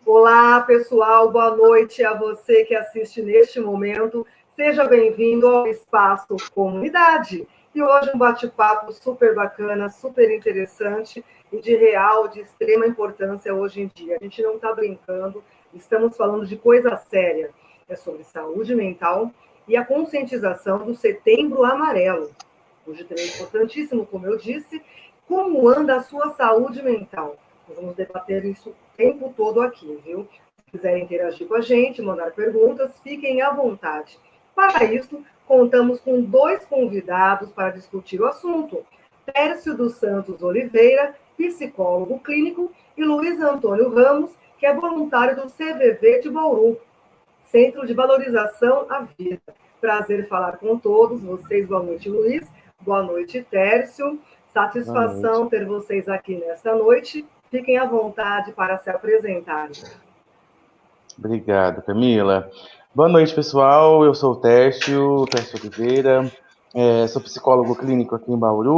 Olá, pessoal, boa noite a você que assiste neste momento. Seja bem-vindo ao Espaço Comunidade. E hoje um bate-papo super bacana, super interessante e de extrema importância hoje em dia. A gente não está brincando, estamos falando de coisa séria. É sobre saúde mental e a conscientização do Setembro Amarelo. Hoje também é importantíssimo, como eu disse, como anda a sua saúde mental. Nós vamos debater isso o tempo todo aqui, viu? Se quiserem interagir com a gente, mandar perguntas, fiquem à vontade. Para isso, contamos com 2 convidados para discutir o assunto. Tércio dos Santos Oliveira, psicólogo clínico, e Luiz Antônio Ramos, que é voluntário do CVV de Bauru, Centro de Valorização à Vida. Prazer falar com todos vocês. Boa noite, Luiz. Boa noite, Tércio. Satisfação ter vocês aqui nesta noite. Fiquem à vontade para se apresentarem. Obrigado, Camila. Boa noite, pessoal. Eu sou o Tércio Oliveira. Sou psicólogo clínico aqui em Bauru.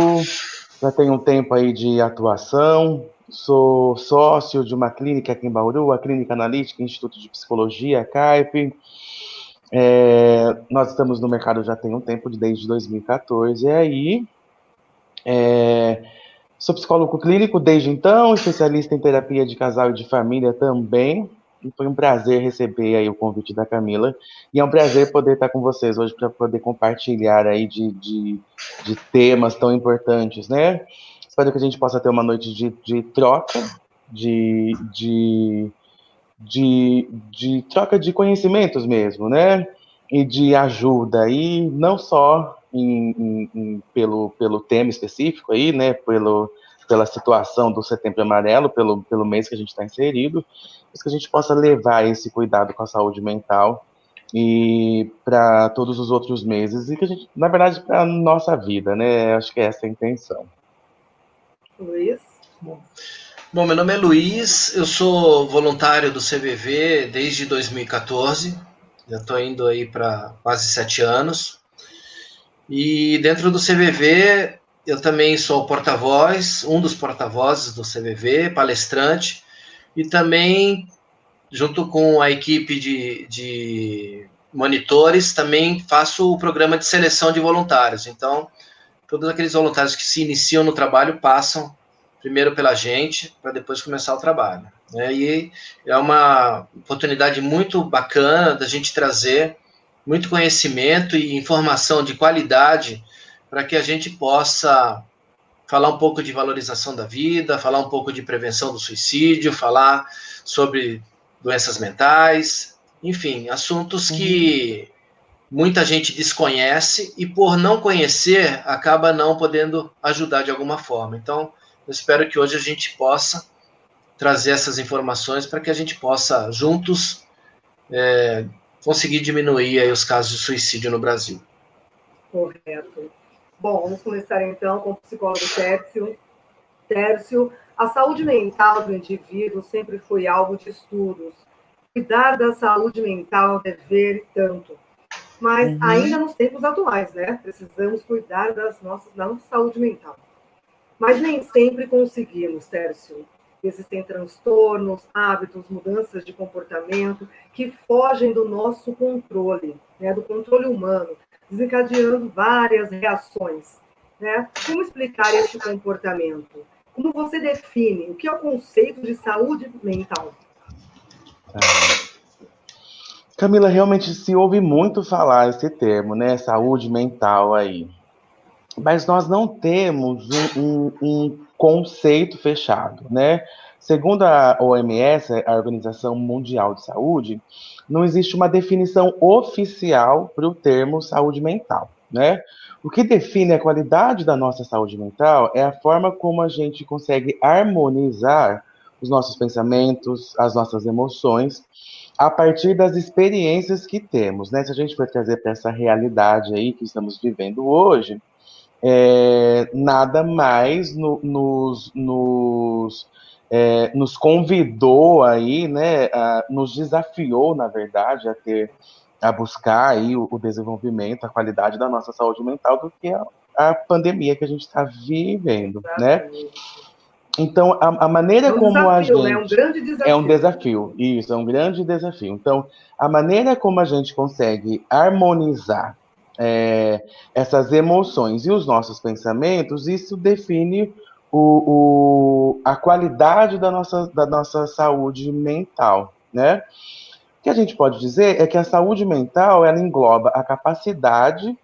Já tenho um tempo aí de atuação. Sou sócio de uma clínica aqui em Bauru, a Clínica Analítica, Instituto de Psicologia, CAIP. Nós estamos no mercado já tem um tempo, desde 2014. E aí, sou psicólogo clínico desde então, especialista em terapia de casal e de família também. E foi um prazer receber aí o convite da Camila. E é um prazer poder estar com vocês hoje para poder compartilhar aí de temas tão importantes, né? Espero que a gente possa ter uma noite de troca, de troca de conhecimentos mesmo, né? E de ajuda, e não só pelo tema específico aí, né? Pela situação do Setembro Amarelo, pelo mês que a gente está inserido, mas que a gente possa levar esse cuidado com a saúde mental e para todos os outros meses, e que a gente, na verdade, para a nossa vida, né? Acho que é essa a intenção. Luiz? Bom, meu nome é Luiz, eu sou voluntário do CVV desde 2014, já estou indo aí para quase 7 anos. E dentro do CVV eu também sou porta-voz, um dos porta-vozes do CVV, palestrante, e também, junto com a equipe de monitores, também faço o programa de seleção de voluntários. Então, todos aqueles voluntários que se iniciam no trabalho passam primeiro pela gente, para depois começar o trabalho. E é uma oportunidade muito bacana da gente trazer muito conhecimento e informação de qualidade para que a gente possa falar um pouco de valorização da vida, falar um pouco de prevenção do suicídio, falar sobre doenças mentais, enfim, assuntos que muita gente desconhece e, por não conhecer, acaba não podendo ajudar de alguma forma. Então, eu espero que hoje a gente possa trazer essas informações para que a gente possa, juntos, conseguir diminuir aí os casos de suicídio no Brasil. Correto. Bom, vamos começar então com o psicólogo Tércio. Tércio, a saúde mental do indivíduo sempre foi alvo de estudos. Cuidar da saúde mental é um dever e tanto. Mas ainda nos tempos atuais, né? Precisamos cuidar da nossa saúde mental. Mas nem sempre conseguimos, Tércio. Existem transtornos, hábitos, mudanças de comportamento que fogem do nosso controle, né? Do controle humano, desencadeando várias reações, né? Como explicar este comportamento? Como você define o que é o conceito de saúde mental? Camila, realmente se ouve muito falar esse termo, né? Saúde mental aí. Mas nós não temos um conceito fechado, né? Segundo a OMS, a Organização Mundial de Saúde, não existe uma definição oficial para o termo saúde mental, né? O que define a qualidade da nossa saúde mental é a forma como a gente consegue harmonizar os nossos pensamentos, as nossas emoções, a partir das experiências que temos, né? Se a gente for trazer para essa realidade aí que estamos vivendo hoje, nada mais nos convidou aí, né, nos desafiou, na verdade, a buscar aí o desenvolvimento, a qualidade da nossa saúde mental do que a pandemia que a gente está vivendo, né? Então, a maneira como a gente... É um grande desafio. É um desafio, isso, é um grande desafio. Então, a maneira como a gente consegue harmonizar essas emoções e os nossos pensamentos, isso define a qualidade da nossa saúde mental, né? O que a gente pode dizer é que a saúde mental, ela engloba a capacidade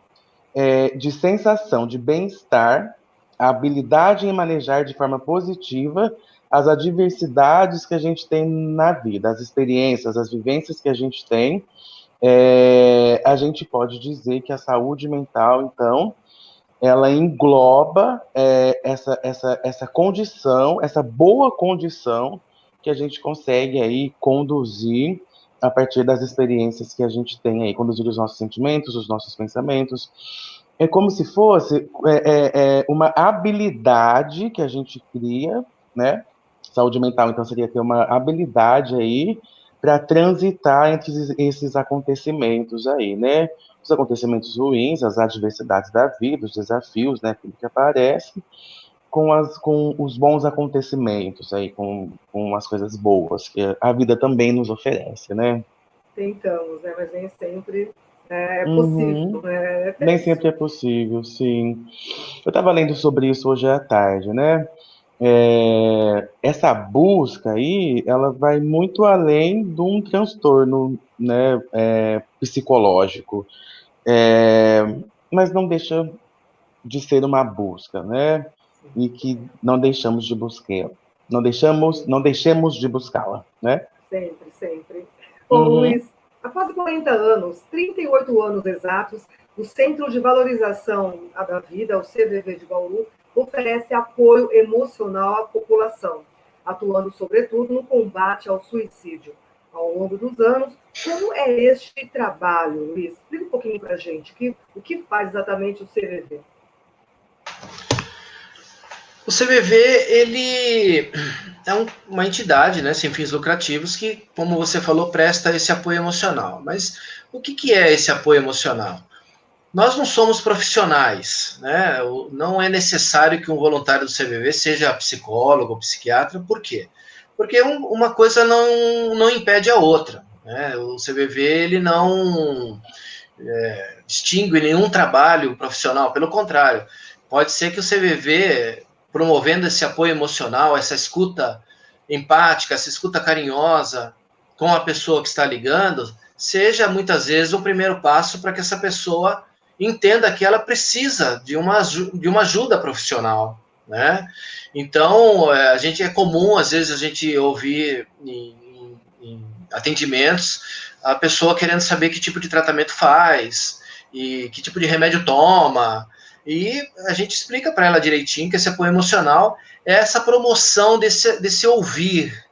de sensação de bem-estar, a habilidade em manejar de forma positiva as adversidades que a gente tem na vida, as experiências, as vivências que a gente tem. A gente pode dizer que a saúde mental, então, ela engloba essa condição, essa boa condição que a gente consegue aí conduzir a partir das experiências que a gente tem aí, conduzir os nossos sentimentos, os nossos pensamentos. É como se fosse uma habilidade que a gente cria, né? Saúde mental, então, seria ter uma habilidade aí para transitar entre esses acontecimentos aí, né? Os acontecimentos ruins, as adversidades da vida, os desafios, né? Tudo que aparece, com os bons acontecimentos aí, com as coisas boas que a vida também nos oferece, né? Tentamos, né? Mas nem sempre é possível, né? Nem sempre é possível, sim. Eu estava lendo sobre isso hoje à tarde, né? Essa busca aí, ela vai muito além de um transtorno, né, psicológico, mas não deixa de ser uma busca, né? E que não deixamos de buscar, não deixemos de buscá-la, né? Sempre, sempre. Bom, Luiz, há quase 40 anos, 38 anos exatos, o Centro de Valorização da Vida, o CVV de Bauru, oferece apoio emocional à população, atuando, sobretudo, no combate ao suicídio. Ao longo dos anos, como é este trabalho, Luiz? Explica um pouquinho para a gente o que faz exatamente o CVV. O CVV, ele é uma entidade, né, sem fins lucrativos que, como você falou, presta esse apoio emocional. Mas o que é esse apoio emocional? Nós não somos profissionais, né? Não é necessário que um voluntário do CVV seja psicólogo ou psiquiatra. Por quê? Porque uma coisa não impede a outra, né? O CVV, ele não distingue nenhum trabalho profissional, pelo contrário. Pode ser que o CVV, promovendo esse apoio emocional, essa escuta empática, essa escuta carinhosa com a pessoa que está ligando, seja muitas vezes um primeiro passo para que essa pessoa entenda que ela precisa de uma ajuda profissional, né? Então, é comum, às vezes, a gente ouvir em atendimentos a pessoa querendo saber que tipo de tratamento faz e que tipo de remédio toma, e a gente explica para ela direitinho que esse apoio emocional é essa promoção desse ouvir,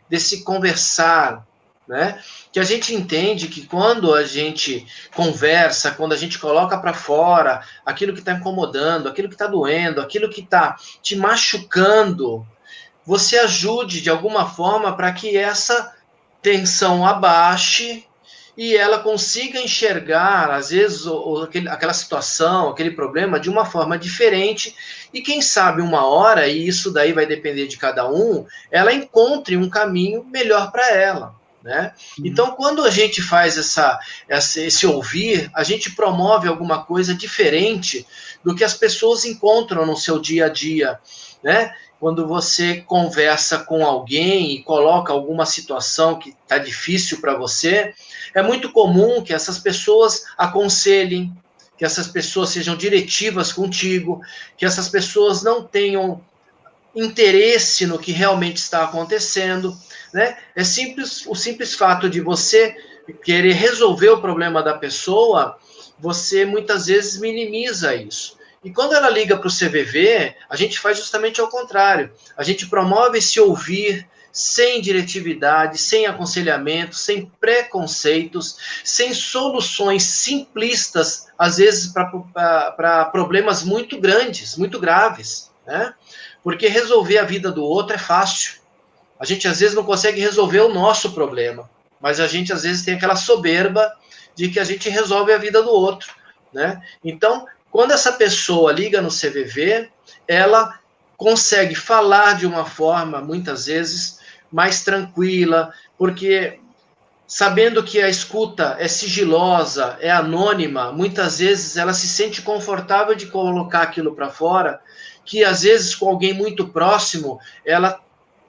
desse conversar, né? Que a gente entende que quando a gente conversa, quando a gente coloca para fora aquilo que está incomodando, aquilo que está doendo, aquilo que está te machucando, você ajude de alguma forma para que essa tensão abaixe e ela consiga enxergar, às vezes, aquela situação, aquele problema de uma forma diferente, e quem sabe uma hora, e isso daí vai depender de cada um, ela encontre um caminho melhor para ela, né? Então, quando a gente faz esse ouvir, a gente promove alguma coisa diferente do que as pessoas encontram no seu dia a dia, né? Quando você conversa com alguém e coloca alguma situação que está difícil para você, é muito comum que essas pessoas aconselhem, que essas pessoas sejam diretivas contigo, que essas pessoas não tenham interesse no que realmente está acontecendo, né? O simples fato de você querer resolver o problema da pessoa, você muitas vezes minimiza isso. E quando ela liga para o CVV, a gente faz justamente ao contrário. A gente promove esse ouvir sem diretividade, sem aconselhamento, sem preconceitos, sem soluções simplistas, às vezes para problemas muito grandes, muito graves, né? Porque resolver a vida do outro é fácil. A gente às vezes não consegue resolver o nosso problema, mas a gente às vezes tem aquela soberba de que a gente resolve a vida do outro, né? Então, quando essa pessoa liga no CVV, ela consegue falar de uma forma, muitas vezes, mais tranquila, porque sabendo que a escuta é sigilosa, é anônima, muitas vezes ela se sente confortável de colocar aquilo para fora, que às vezes com alguém muito próximo, ela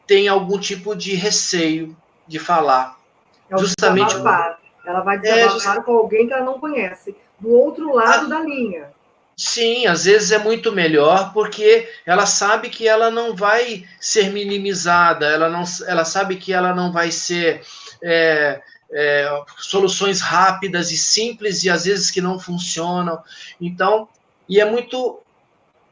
tem algum tipo de receio de falar. É o Justamente. desabafar. Ela vai desabafar com alguém que ela não conhece, do outro lado da linha. Sim, às vezes é muito melhor, porque ela sabe que ela não vai ser minimizada, ela sabe que ela não vai ser soluções rápidas e simples e às vezes que não funcionam. Então, e é muito,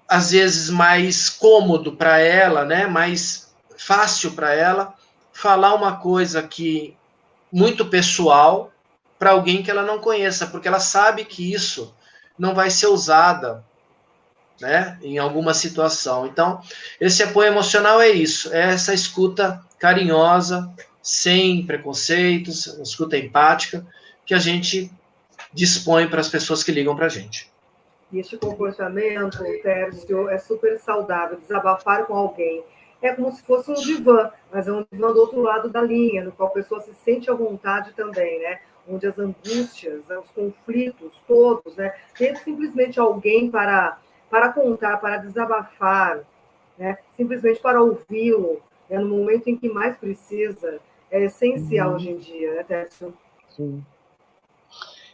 às vezes, mais cômodo para ela, né? Mais fácil para ela falar uma coisa que muito pessoal para alguém que ela não conheça, porque ela sabe que isso não vai ser usada, né, em alguma situação. Então, esse apoio emocional é isso, é essa escuta carinhosa, sem preconceitos, escuta empática, que a gente dispõe para as pessoas que ligam para a gente. E este comportamento, Tércio, é super saudável. Desabafar com alguém é como se fosse um divã, mas é um divã do outro lado da linha, no qual a pessoa se sente à vontade também, né? Onde as angústias, os conflitos todos, né? Ter simplesmente alguém para contar, para desabafar, né? Simplesmente para ouvi-lo, né? No momento em que mais precisa, é essencial hoje em dia, né, Tércio? Sim.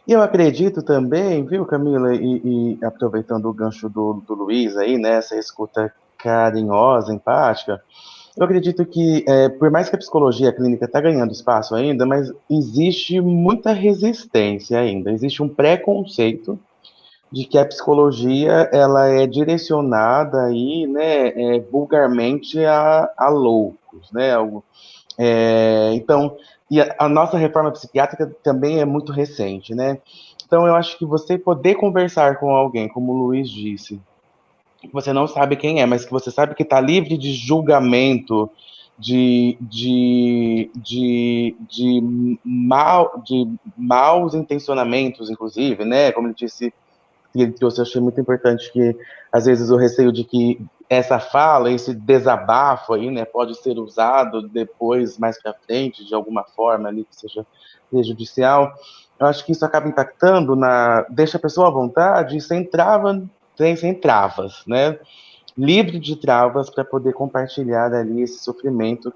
E eu acredito também, viu, Camila, e aproveitando o gancho do Luiz aí, né, essa escuta carinhosa, empática, eu acredito que, por mais que a psicologia clínica está ganhando espaço ainda, mas existe muita resistência ainda, existe um preconceito de que a psicologia ela é direcionada aí, né, vulgarmente a loucos, né, então, e a nossa reforma psiquiátrica também é muito recente, né? Então, eu acho que você poder conversar com alguém, como o Luiz disse, que você não sabe quem é, mas que você sabe que está livre de julgamento, de maus intencionamentos, inclusive, né? Como ele disse, que ele trouxe, eu achei muito importante que, às vezes, o receio de que essa fala, esse desabafo aí, né, pode ser usado depois, mais para frente, de alguma forma ali que seja prejudicial. Eu acho que isso acaba impactando deixa a pessoa à vontade, sem travas, né? Livre de travas para poder compartilhar ali esse sofrimento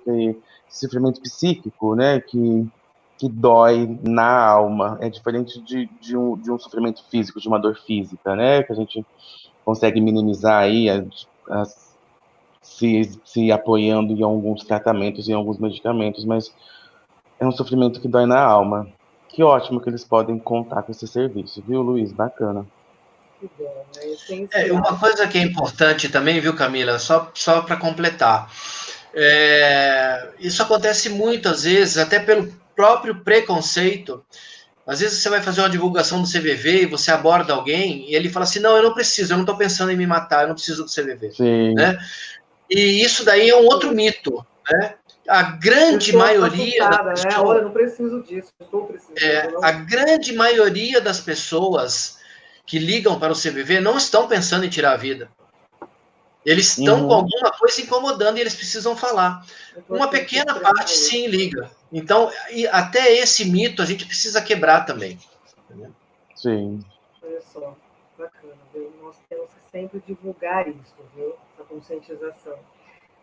psíquico, né? Que dói na alma. É diferente de um sofrimento físico, de uma dor física, né? Que a gente consegue minimizar aí, se apoiando em alguns tratamentos, em alguns medicamentos, mas é um sofrimento que dói na alma. Que ótimo que eles podem contar com esse serviço, viu, Luiz? Bacana. Que bom, é essencial. Uma coisa que é importante também, viu, Camila, só para completar, isso acontece muitas vezes, até pelo próprio preconceito. Às vezes você vai fazer uma divulgação do CVV e você aborda alguém e ele fala assim, não, eu não preciso, eu não estou pensando em me matar, eu não preciso do CVV. Sim. Né? E isso daí é um outro mito. Né? A grande maioria das pessoas... Né? Olha, eu não preciso disso, estou precisando. A grande maioria das pessoas que ligam para o CVV não estão pensando em tirar a vida. Eles estão com alguma coisa incomodando e eles precisam falar. Uma pequena parte, sim, liga. Então, até esse mito a gente precisa quebrar também. Entendeu? Sim. Olha só, bacana, viu? Nós temos que sempre divulgar isso, viu? Essa conscientização.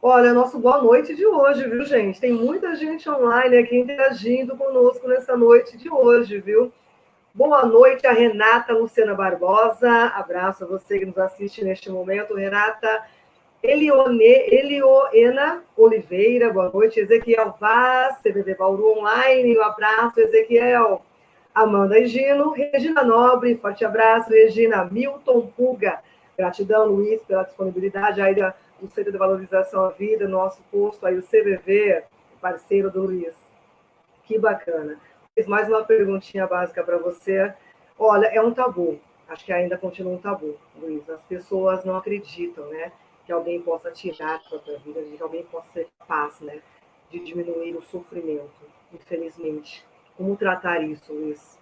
Olha, nosso boa noite de hoje, viu, gente? Tem muita gente online aqui interagindo conosco nessa noite de hoje, viu? Boa noite a Renata Luciana Barbosa. Abraço a você que nos assiste neste momento, Renata. Elioena Oliveira, boa noite. Ezequiel Vaz, CBB Bauru Online, um abraço, Ezequiel. Amanda e Gino, Regina Nobre, forte abraço, Regina. Milton Puga, gratidão, Luiz, pela disponibilidade aí do Centro de Valorização à Vida, nosso posto aí, o CVV, parceiro do Luiz. Que bacana. Fiz mais uma perguntinha básica para você. Olha, é um tabu, acho que ainda continua um tabu, Luiz. As pessoas não acreditam, né? Que alguém possa tirar a própria vida, que alguém possa ser capaz, né? De diminuir o sofrimento, infelizmente. Como tratar isso, Luiz?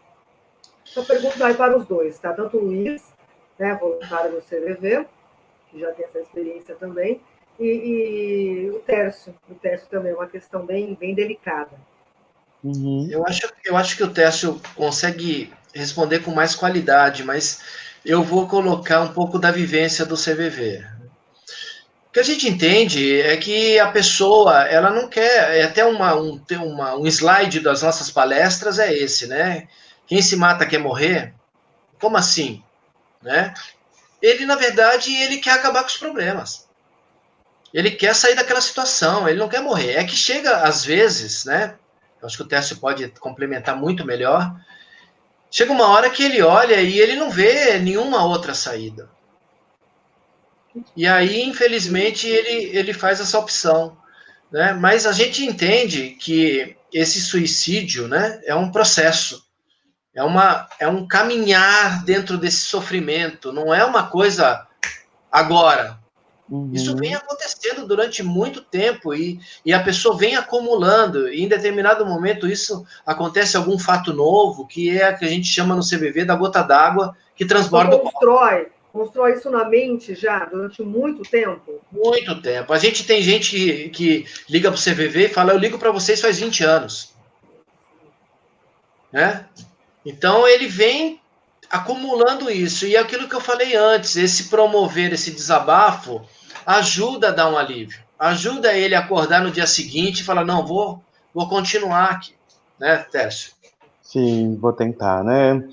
Essa pergunta vai para os dois, tá? Tanto o Luiz, né, voluntário do CVV, que já tem essa experiência também, e o Tércio também é uma questão bem, bem delicada. Uhum. Eu acho que o Tércio consegue responder com mais qualidade, mas eu vou colocar um pouco da vivência do CVV. O que a gente entende é que a pessoa, ela não quer, é até um slide das nossas palestras é esse, né? Quem se mata quer morrer? Como assim? Né? Ele, na verdade, ele quer acabar com os problemas. Ele quer sair daquela situação, ele não quer morrer. É que chega, às vezes, né? Eu acho que o Tércio pode complementar muito melhor. Chega uma hora que ele olha e ele não vê nenhuma outra saída. E aí, infelizmente, ele faz essa opção. Né? Mas a gente entende que esse suicídio, né, é um processo, é um caminhar dentro desse sofrimento, não é uma coisa agora. Isso vem acontecendo durante muito tempo e a pessoa vem acumulando, e em determinado momento isso acontece algum fato novo, que é a que a gente chama no CVV da gota d'água que transborda o copo. Constrói isso na mente já durante muito tempo? Muito tempo. A gente tem gente que liga para o CVV e fala, eu ligo para vocês faz 20 anos. Né? Então ele vem acumulando isso. E é aquilo que eu falei antes, esse promover esse desabafo ajuda a dar um alívio. Ajuda ele a acordar no dia seguinte e falar, não, vou continuar aqui. Né, Tércio? Sim, vou tentar, né?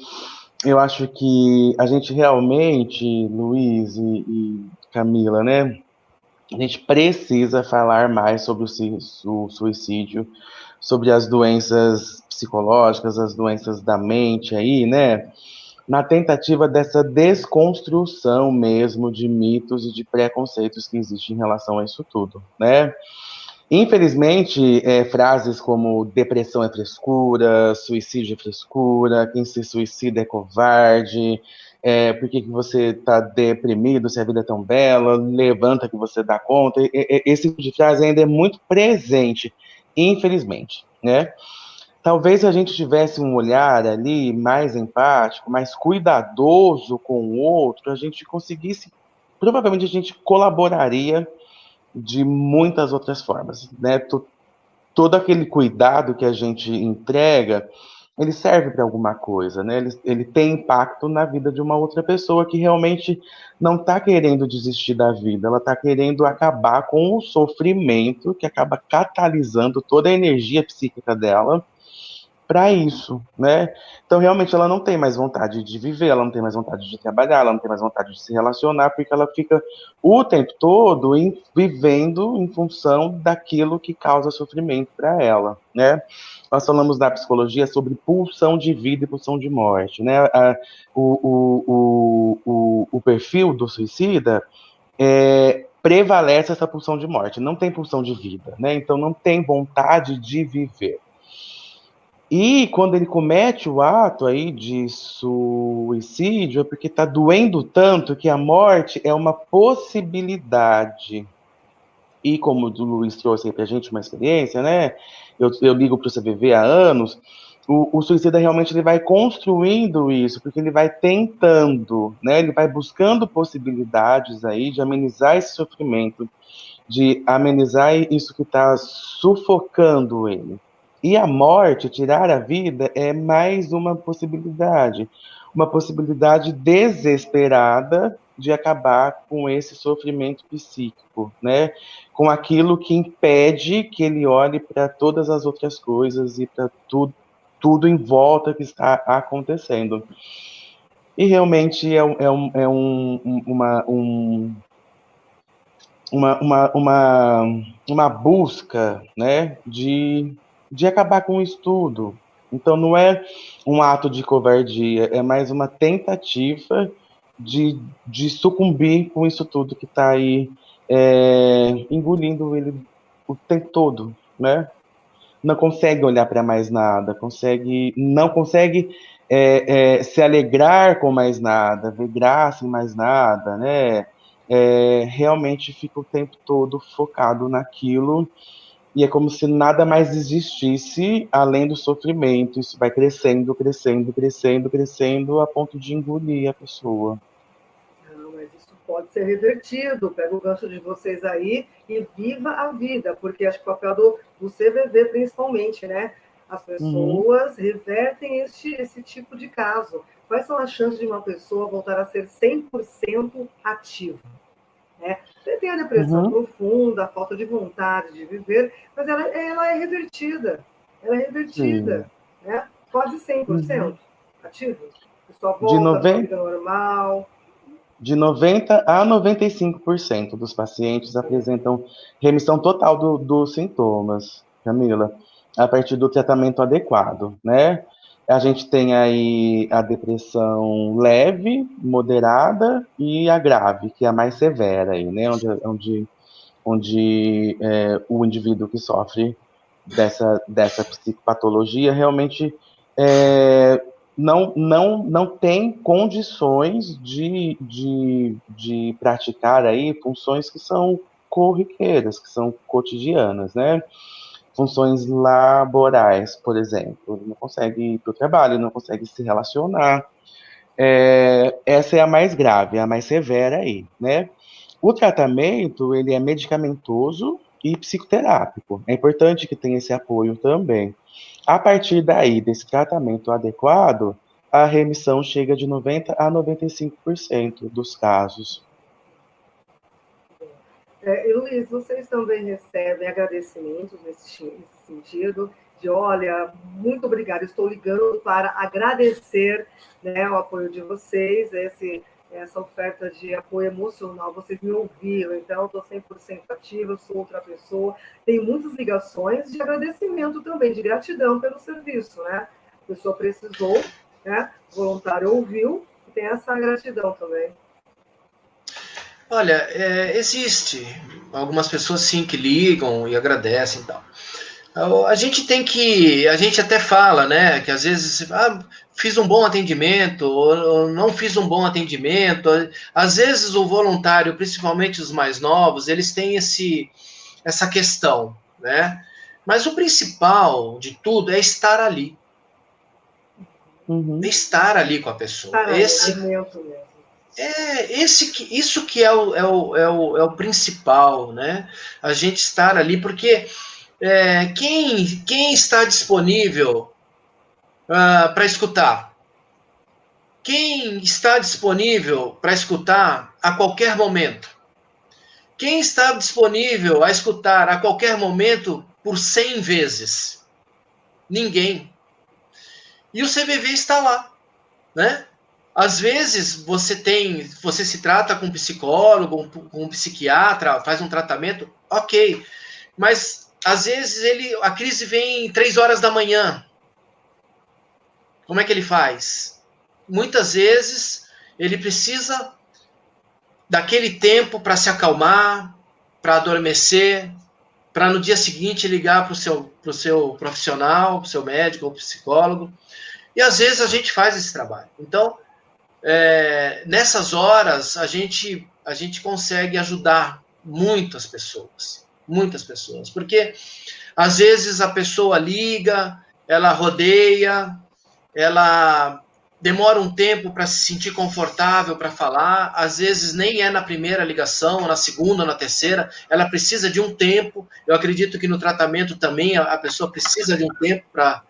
Eu acho que a gente realmente, Luiz e Camila, né? A gente precisa falar mais sobre o suicídio, sobre as doenças psicológicas, as doenças da mente aí, né? Na tentativa dessa desconstrução mesmo de mitos e de preconceitos que existem em relação a isso tudo, né? Infelizmente, frases como depressão é frescura, suicídio é frescura, quem se suicida é covarde, por que você está deprimido se a vida é tão bela, levanta que você dá conta. Esse tipo de frase ainda é muito presente, infelizmente, né? Talvez se a gente tivesse um olhar ali mais empático, mais cuidadoso com o outro, a gente conseguisse, provavelmente a gente colaboraria de muitas outras formas, né? Todo aquele cuidado que a gente entrega, ele serve para alguma coisa, né? Ele tem impacto na vida de uma outra pessoa que realmente não está querendo desistir da vida, ela está querendo acabar com o sofrimento que acaba catalisando toda a energia psíquica dela para isso, né? Então, realmente, ela não tem mais vontade de viver, ela não tem mais vontade de trabalhar, ela não tem mais vontade de se relacionar, porque ela fica o tempo todo vivendo em função daquilo que causa sofrimento para ela, né? Nós falamos na psicologia sobre pulsão de vida e pulsão de morte, né? O perfil do suicida prevalece essa pulsão de morte, não tem pulsão de vida, né? Então, não tem vontade de viver. E quando ele comete o ato aí de suicídio, é porque está doendo tanto que a morte é uma possibilidade. E como o Luiz trouxe aí para a gente uma experiência, né? Eu ligo para o CVV há anos, o suicida realmente ele vai construindo isso, porque ele vai tentando, né? Ele vai buscando possibilidades aí de amenizar esse sofrimento, de amenizar isso que está sufocando ele. E a morte, tirar a vida, é mais uma possibilidade desesperada de acabar com esse sofrimento psíquico, né? Com aquilo que impede que ele olhe para todas as outras coisas e para tudo em volta que está acontecendo. E realmente uma busca, né, de acabar com isso tudo. Então não é um ato de covardia, é mais uma tentativa de sucumbir com isso tudo que está aí engolindo ele o tempo todo, né? Não consegue olhar para mais nada, não consegue se alegrar com mais nada, ver graça em mais nada, né? Realmente fica o tempo todo focado naquilo e é como se nada mais existisse além do sofrimento. Isso vai crescendo, crescendo, crescendo, crescendo a ponto de engolir a pessoa. Não, mas isso pode ser revertido. Pega o gancho de vocês aí e viva a vida, porque acho que o papel do CVV, principalmente, né? As pessoas revertem esse tipo de caso. Quais são as chances de uma pessoa voltar a ser 100% ativa? Né? Você tem a depressão profunda, a falta de vontade de viver, mas ela é revertida. Ela é revertida, né? Quase 100% ativa. A pessoa De volta para a 90, vida normal. de 90 a 95% dos pacientes apresentam remissão total dos sintomas, Camila, a partir do tratamento adequado, né? A gente tem aí a depressão leve, moderada e a grave, que é a mais severa aí, né? Onde o indivíduo que sofre dessa psicopatologia realmente não tem condições de praticar aí funções que são corriqueiras, que são cotidianas, né? Funções laborais, por exemplo. Ele não consegue ir para o trabalho, não consegue se relacionar. Essa é a mais grave, a mais severa aí, né? O tratamento, ele é medicamentoso e psicoterápico. É importante que tenha esse apoio também. A partir daí, desse tratamento adequado, a remissão chega de 90 a 95% dos casos. E Luiz, vocês também recebem agradecimentos nesse sentido, de olha, muito obrigada, estou ligando para agradecer, né, o apoio de vocês, essa oferta de apoio emocional, vocês me ouviram, então estou 100% ativa, sou outra pessoa. Tem muitas ligações de agradecimento também, de gratidão pelo serviço, né? A pessoa precisou, né? O voluntário ouviu, e tem essa gratidão também. Olha, existe algumas pessoas sim que ligam e agradecem e tal. A gente até fala, né, que às vezes fiz um bom atendimento ou não fiz um bom atendimento. Às vezes o voluntário, principalmente os mais novos, eles têm essa questão, né? Mas o principal de tudo é estar ali. É estar ali com a pessoa. Isso que é o principal, né? A gente estar ali, porque quem está disponível para escutar? Quem está disponível para escutar a qualquer momento? Quem está disponível a escutar a qualquer momento por 100 vezes? Ninguém. E o CVV está lá, né? Às vezes você se trata com um psicólogo, com um psiquiatra, faz um tratamento, ok. Mas às vezes a crise vem 3 horas da manhã. Como é que ele faz? Muitas vezes ele precisa daquele tempo para se acalmar, para adormecer, para no dia seguinte ligar para o seu profissional, para o seu médico ou psicólogo. E às vezes a gente faz esse trabalho. Então, nessas horas, a gente consegue ajudar muitas pessoas, porque às vezes a pessoa liga, ela rodeia, ela demora um tempo para se sentir confortável para falar, às vezes nem é na primeira ligação, na segunda, na terceira, ela precisa de um tempo. Eu acredito que no tratamento também a pessoa precisa de um tempo para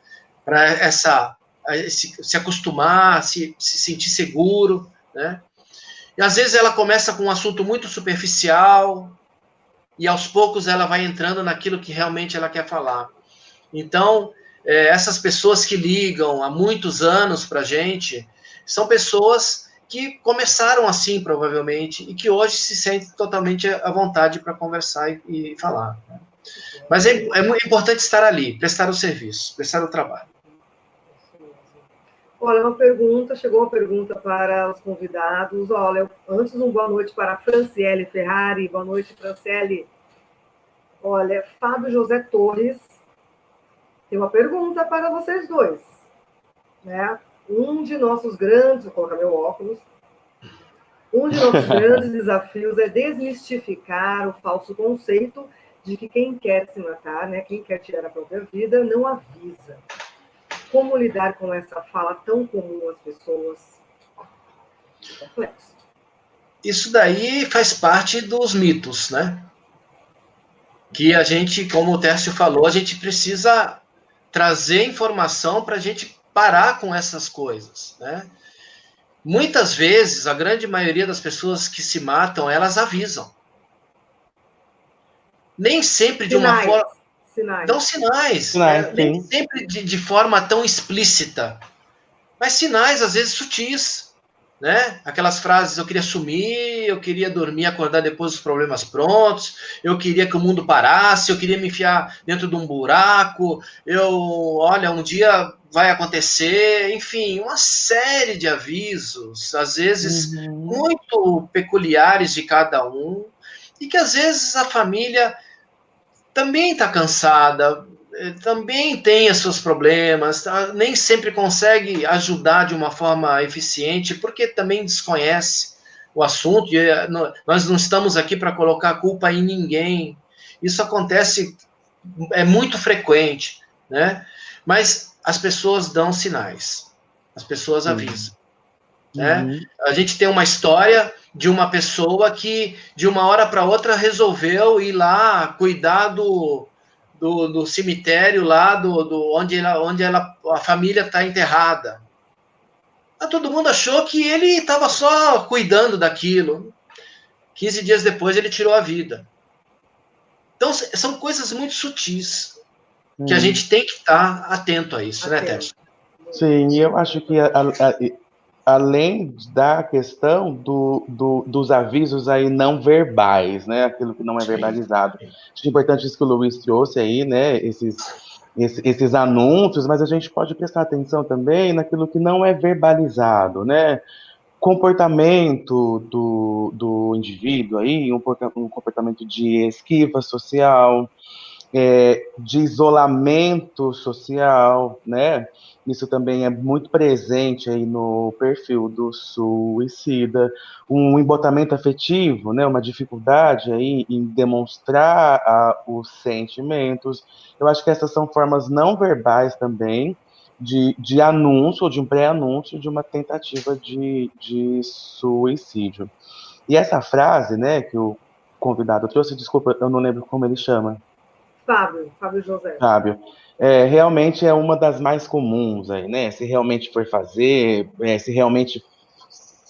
se acostumar, se sentir seguro, né? E às vezes ela começa com um assunto muito superficial e aos poucos ela vai entrando naquilo que realmente ela quer falar. Então, essas pessoas que ligam há muitos anos para a gente são pessoas que começaram assim, provavelmente, e que hoje se sentem totalmente à vontade para conversar e falar. Né? Mas é muito importante estar ali, prestar o serviço, prestar o trabalho. Olha, chegou uma pergunta para os convidados. Olha, antes uma boa noite para a Franciele Ferrari. Boa noite, Franciele. Olha, Fábio José Torres tem uma pergunta para vocês dois. Né? Um de nossos grandes, vou colocar meu óculos, um de nossos grandes desafios é desmistificar o falso conceito de que quem quer se matar, né, quem quer tirar a própria vida, não avisa. Como lidar com essa fala tão comum às pessoas? Complexo. isso daí faz parte dos mitos, né? Que a gente, como o Tércio falou, a gente precisa trazer informação para a gente parar com essas coisas, né? Muitas vezes, a grande maioria das pessoas que se matam, elas avisam. Nem sempre de uma Sinais, forma... sinais. Dão sinais, Sinais, nem sim. sempre de forma tão explícita, mas sinais, às vezes, sutis, né? Aquelas frases, eu queria sumir, eu queria dormir, acordar depois dos problemas prontos, eu queria que o mundo parasse, eu queria me enfiar dentro de um buraco, olha, um dia vai acontecer, enfim, uma série de avisos, às vezes Uhum. muito peculiares de cada um, e que às vezes a família também está cansada, também tem os seus problemas, tá? Nem sempre consegue ajudar de uma forma eficiente, porque também desconhece o assunto. E nós não estamos aqui para colocar a culpa em ninguém. Isso acontece, é muito frequente, né? Mas as pessoas dão sinais, as pessoas Sim. avisam, né? Uhum. A gente tem uma história de uma pessoa que, de uma hora para outra, resolveu ir lá cuidar do cemitério lá onde a família está enterrada. Todo mundo achou que ele estava só cuidando daquilo. 15 dias depois ele tirou a vida. Então são coisas muito sutis que a Sim. gente tem que estar atento a isso, né, Atento. Tércio? Sim, e eu acho que além da questão dos avisos aí não verbais, né, aquilo que não é Sim. verbalizado. Acho importante isso que o Luiz trouxe aí, né, esses anúncios, mas a gente pode prestar atenção também naquilo que não é verbalizado, né, comportamento do indivíduo aí, um comportamento de esquiva social, de isolamento social, né? Isso também é muito presente aí no perfil do suicida, um embotamento afetivo, né? Uma dificuldade aí em demonstrar os sentimentos. Eu acho que essas são formas não verbais também de anúncio ou de um pré-anúncio de uma tentativa de suicídio. E essa frase, né, que o convidado trouxe, desculpa, eu não lembro como ele chama. Fábio José. Fábio, realmente é uma das mais comuns aí, né? Se realmente for fazer, se realmente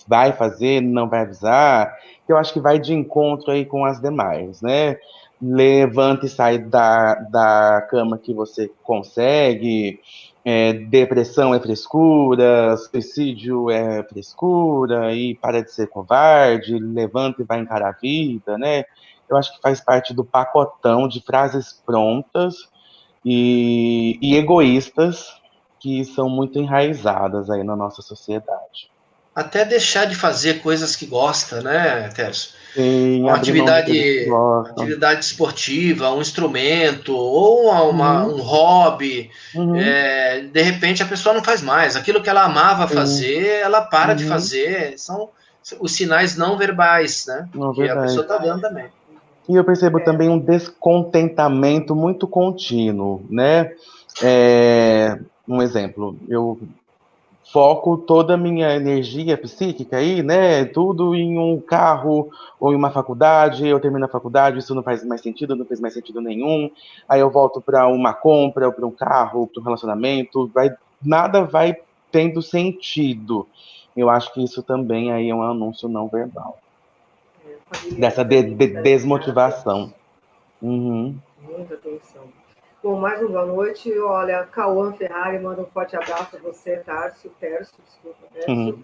vai fazer, não vai avisar, eu acho que vai de encontro aí com as demais, né? Levanta e sai da cama que você consegue, depressão é frescura, suicídio é frescura, e para de ser covarde, levanta e vai encarar a vida, né? Eu acho que faz parte do pacotão de frases prontas e egoístas que são muito enraizadas aí na nossa sociedade. Até deixar de fazer coisas que gosta, né, Tércio? Sim, Uma abrir mão de coisas que gostam. atividade esportiva, um instrumento ou Uhum, um hobby. uhum, De repente a pessoa não faz mais. Aquilo que ela amava sim, fazer, ela para de uhum, fazer. São os sinais não verbais, né? não, Que a pessoa verdade. está dando também. E eu percebo É, também um descontentamento muito contínuo, né? Um exemplo, eu foco toda a minha energia psíquica aí, né? Tudo em um carro ou em uma faculdade. Eu termino a faculdade, isso não faz mais sentido, não fez mais sentido nenhum. Aí eu volto para uma compra, para um carro, para um relacionamento. Nada vai tendo sentido. Eu acho que isso também aí é um anúncio não verbal. Dessa familiares aí prestem desmotivação. atenção, Uhum, muita atenção. Bom, mais uma boa noite. Olha, Cauã Ferrari manda um forte abraço a você, desculpa, Tércio. uhum.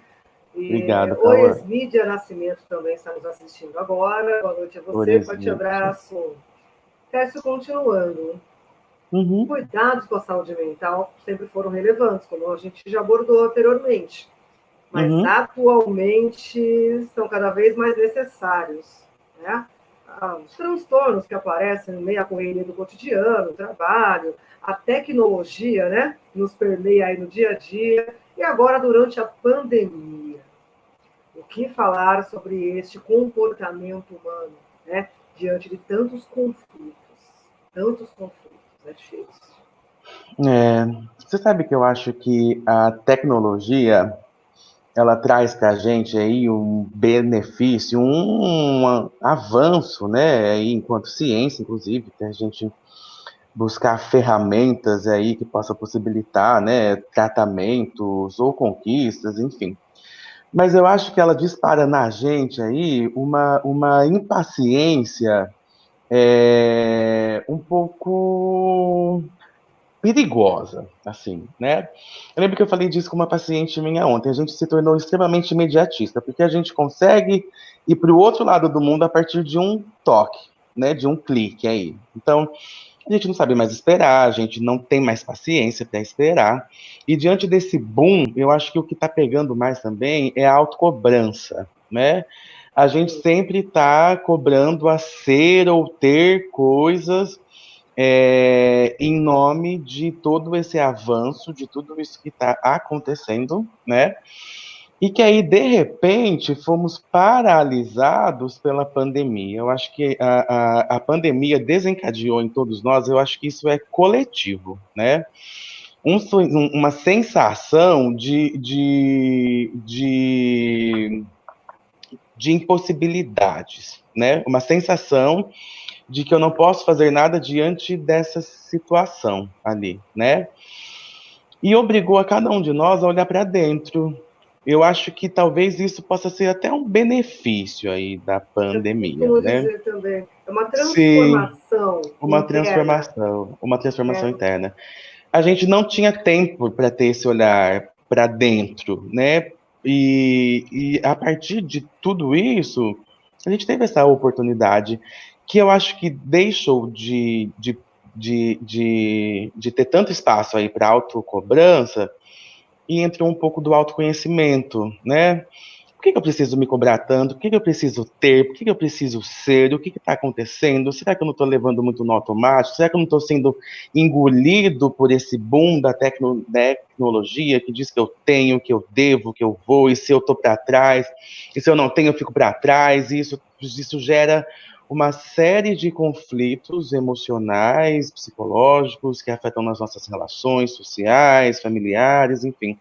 E Obrigado, o Cauã. Esmídia Nascimento também está nos assistindo agora. Boa noite a você, forte Oresmite. abraço. Tércio, continuando. Uhum, Cuidados com a saúde mental sempre foram relevantes, como a gente já abordou anteriormente, mas uhum. atualmente estão cada vez mais necessários, né? Os transtornos que aparecem no meio da correria do cotidiano, o trabalho, a tecnologia, né? Nos permeia aí no dia a dia, e agora durante a pandemia. O que falar sobre este comportamento humano, né? Diante de tantos conflitos, é difícil. Você sabe que eu acho que a tecnologia ela traz para a gente aí um benefício, um avanço, né, aí, enquanto ciência, inclusive, que a gente buscar ferramentas aí que possa possibilitar, né, tratamentos ou conquistas, enfim. Mas eu acho que ela dispara na gente aí uma impaciência um pouco perigosa, assim, né? Eu lembro que eu falei disso com uma paciente minha ontem. A gente se tornou extremamente imediatista, porque a gente consegue ir para o outro lado do mundo a partir de um toque, né? De um clique aí. Então, a gente não sabe mais esperar, a gente não tem mais paciência para esperar. E diante desse boom, eu acho que o que está pegando mais também é a autocobrança, né? A gente sempre está cobrando a ser ou ter coisas em nome de todo esse avanço, de tudo isso que está acontecendo, né? E que aí, de repente, fomos paralisados pela pandemia. Eu acho que a pandemia desencadeou em todos nós, eu acho que isso é coletivo, né? Uma sensação de impossibilidades, né? Uma sensação de que eu não posso fazer nada diante dessa situação ali, né? E obrigou a cada um de nós a olhar para dentro. Eu acho que talvez isso possa ser até um benefício aí da Eu pandemia, costumo né? dizer também, é uma Sim, transformação interna. uma transformação É, interna. A gente não tinha tempo para ter esse olhar para dentro, né? E a partir de tudo isso, a gente teve essa oportunidade que eu acho que deixou de ter tanto espaço aí para autocobrança e entrou um pouco do autoconhecimento, né? Por que eu preciso me cobrar tanto? O que eu preciso ter? Por que eu preciso ser? O que está acontecendo? Será que eu não estou levando muito no automático? Será que eu não estou sendo engolido por esse boom da tecnologia que diz que eu tenho, que eu devo, que eu vou, e se eu estou para trás, e se eu não tenho, eu fico para trás, e isso gera uma série de conflitos emocionais, psicológicos, que afetam nas nossas relações sociais, familiares, enfim.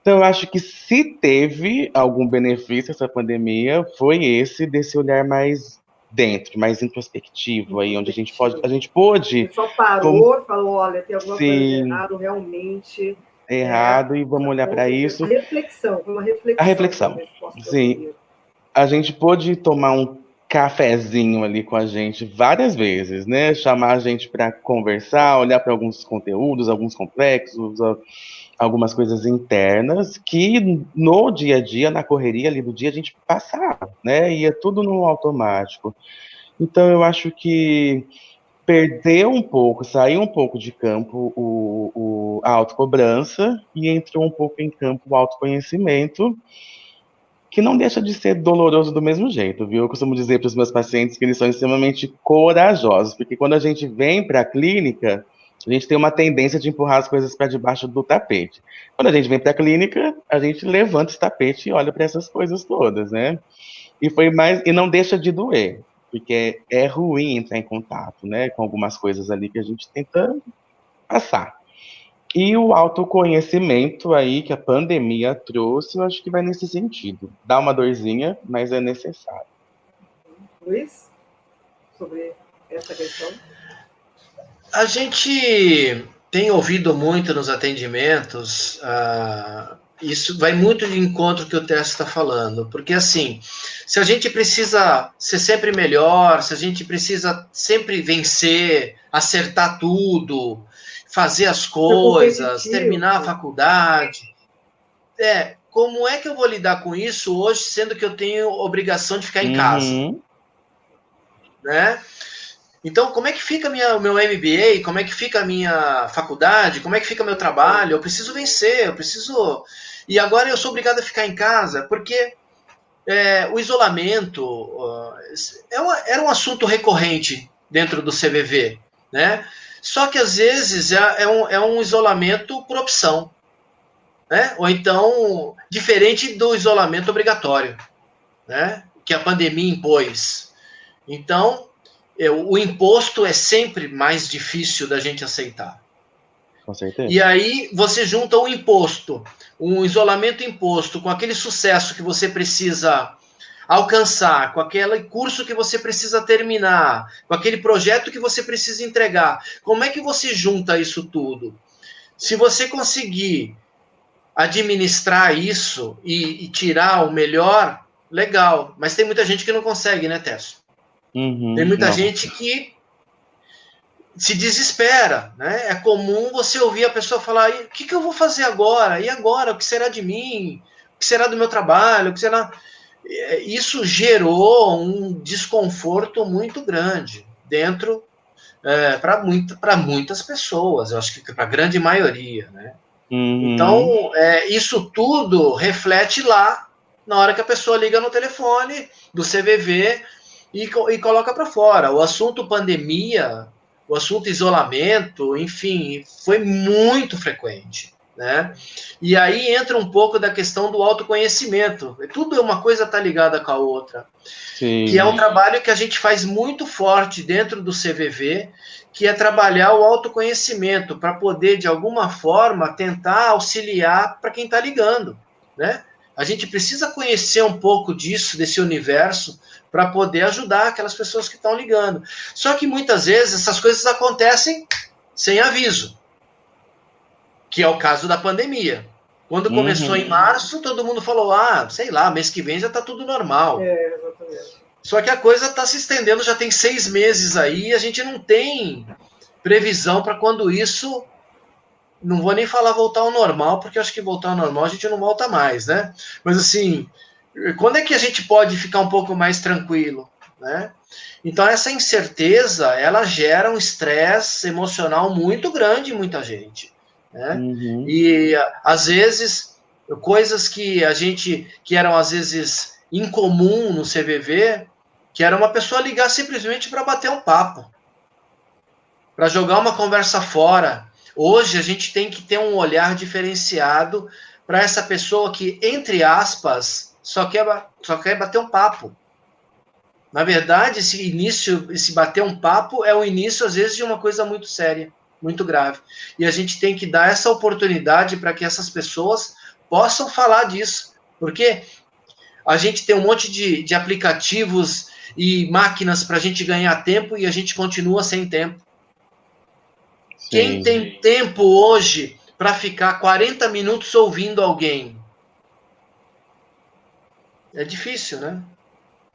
Então, eu acho que se teve algum benefício essa pandemia, foi esse desse olhar mais dentro, mais introspectivo, aí, onde a introspectivo. gente pôde, Ele só vamos, parou e falou, olha, tem alguma coisa de sim, errado, realmente. É, errado, e vamos olhar com para certeza. A isso. reflexão, foi uma A reflexão, reflexão, talvez possa sim, definir. a gente pôde tomar um cafezinho ali com a gente várias vezes, né? Chamar a gente para conversar, olhar para alguns conteúdos, alguns complexos, algumas coisas internas que no dia a dia, na correria ali do dia, a gente passava, né? Ia tudo no automático. Então eu acho que perdeu um pouco, saiu um pouco de campo a autocobrança e entrou um pouco em campo o autoconhecimento, que não deixa de ser doloroso do mesmo jeito, viu? Eu costumo dizer para os meus pacientes que eles são extremamente corajosos, porque quando a gente vem para a clínica, a gente tem uma tendência de empurrar as coisas para debaixo do tapete. Quando a gente vem para a clínica, a gente levanta esse tapete e olha para essas coisas todas, né? E não deixa de doer, porque é ruim entrar em contato, né, com algumas coisas ali que a gente tenta passar. E o autoconhecimento aí que a pandemia trouxe, eu acho que vai nesse sentido. Dá uma dorzinha, mas é necessário. Luiz, sobre essa questão? A gente tem ouvido muito nos atendimentos, isso vai muito de encontro que o Tess está falando, porque assim, se a gente precisa ser sempre melhor, se a gente precisa sempre vencer, acertar tudo, fazer as Super coisas, terminar a competitivo. faculdade, como é que eu vou lidar com isso hoje, sendo que eu tenho obrigação de ficar em casa, Uhum. né? Então, como é que fica o meu MBA? Como é que fica a minha faculdade? Como é que fica meu trabalho? Eu preciso vencer, eu preciso. E agora eu sou obrigado a ficar em casa, porque o isolamento era um assunto recorrente dentro do CVV, né? Só que às vezes é um isolamento por opção, né? Ou então diferente do isolamento obrigatório, né? Que a pandemia impôs. Então, o imposto é sempre mais difícil da gente aceitar. Com certeza. E aí você junta o imposto, um isolamento imposto, com aquele sucesso que você precisa alcançar, com aquele curso que você precisa terminar, com aquele projeto que você precisa entregar. Como é que você junta isso tudo? Se você conseguir administrar isso e tirar o melhor, legal. Mas tem muita gente que não consegue, né, Tércio? Tem muita Não. gente que se desespera, né? É comum você ouvir a pessoa falar: o que eu vou fazer agora? E agora? O que será de mim? O que será do meu trabalho? O que será... Isso gerou um desconforto muito grande dentro para muitas pessoas, eu acho que para a grande maioria, né? Então, isso tudo reflete lá na hora que a pessoa liga no telefone do CVV e coloca para fora. O assunto pandemia, o assunto isolamento, enfim, foi muito frequente, né? E aí entra um pouco da questão do autoconhecimento. Tudo uma coisa está ligada com a outra. Sim. Que é um trabalho que a gente faz muito forte dentro do CVV, que é trabalhar o autoconhecimento para poder, de alguma forma, tentar auxiliar para quem está ligando, né? A gente precisa conhecer um pouco disso, desse universo, para poder ajudar aquelas pessoas que estão ligando. Só que muitas vezes essas coisas acontecem sem aviso, que é o caso da pandemia. Quando começou em março, todo mundo falou, sei lá, mês que vem já está tudo normal. Exatamente. Só que a coisa está se estendendo, já tem 6 meses aí, e a gente não tem previsão para quando isso, não vou nem falar voltar ao normal, porque eu acho que voltar ao normal a gente não volta mais, né? Mas assim, quando é que a gente pode ficar um pouco mais tranquilo, né? Então essa incerteza, ela gera um estresse emocional muito grande em muita gente, né? E às vezes, coisas que que eram às vezes incomum no CVV, que era uma pessoa ligar simplesmente para bater um papo, para jogar uma conversa fora. Hoje a gente tem que ter um olhar diferenciado para essa pessoa que, entre aspas, só quer bater um papo. Na verdade, esse bater um papo é o início, às vezes, de uma coisa muito séria, muito grave. E a gente tem que dar essa oportunidade para que essas pessoas possam falar disso. Porque a gente tem um monte de aplicativos e máquinas para a gente ganhar tempo e a gente continua sem tempo. Sim. Quem tem tempo hoje para ficar 40 minutos ouvindo alguém? É difícil, né?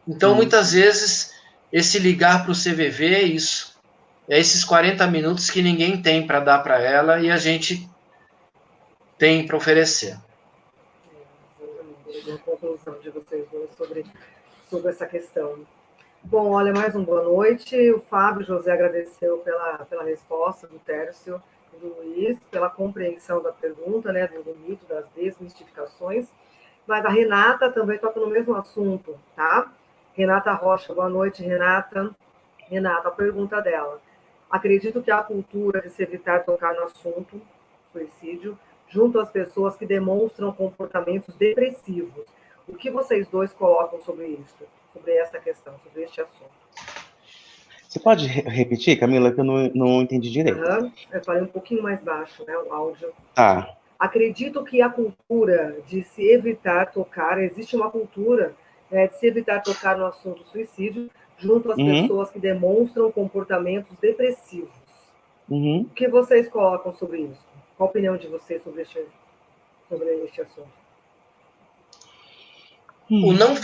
Então, muitas vezes, esse ligar para o CVV é isso. É esses 40 minutos que ninguém tem para dar para ela e a gente tem para oferecer. Uma conclusão de vocês dois sobre essa questão. Bom, olha, mais uma boa noite. O Fábio José agradeceu pela resposta do Tércio e do Luiz, pela compreensão da pergunta, né, do mito, das desmistificações. Mas a Renata também toca no mesmo assunto, tá? Renata Rocha, boa noite, Renata. Renata, a pergunta dela. Acredito que a cultura de se evitar tocar no assunto, suicídio, junto às pessoas que demonstram comportamentos depressivos. O que vocês dois colocam sobre isso? Sobre essa questão, sobre este assunto? Você pode repetir, Camila, que eu não entendi direito. Eu falei um pouquinho mais baixo, né, o áudio. Tá. Acredito que a cultura de se evitar tocar, existe uma cultura de se evitar tocar no assunto suicídio, junto às pessoas que demonstram comportamentos depressivos. O que vocês colocam sobre isso? Qual a opinião de vocês sobre este assunto? O não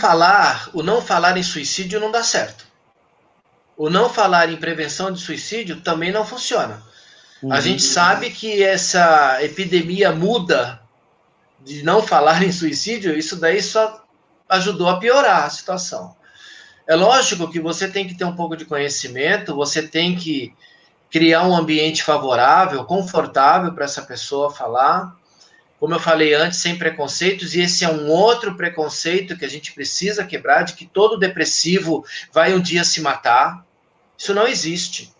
falar em suicídio não dá certo. O não falar em prevenção de suicídio também não funciona. A gente sabe que essa epidemia muda de não falar em suicídio, isso daí só ajudou a piorar a situação. É lógico que você tem que ter um pouco de conhecimento, você tem que criar um ambiente favorável, confortável para essa pessoa falar. Como eu falei antes, sem preconceitos, e esse é um outro preconceito que a gente precisa quebrar, de que todo depressivo vai um dia se matar. Isso não existe.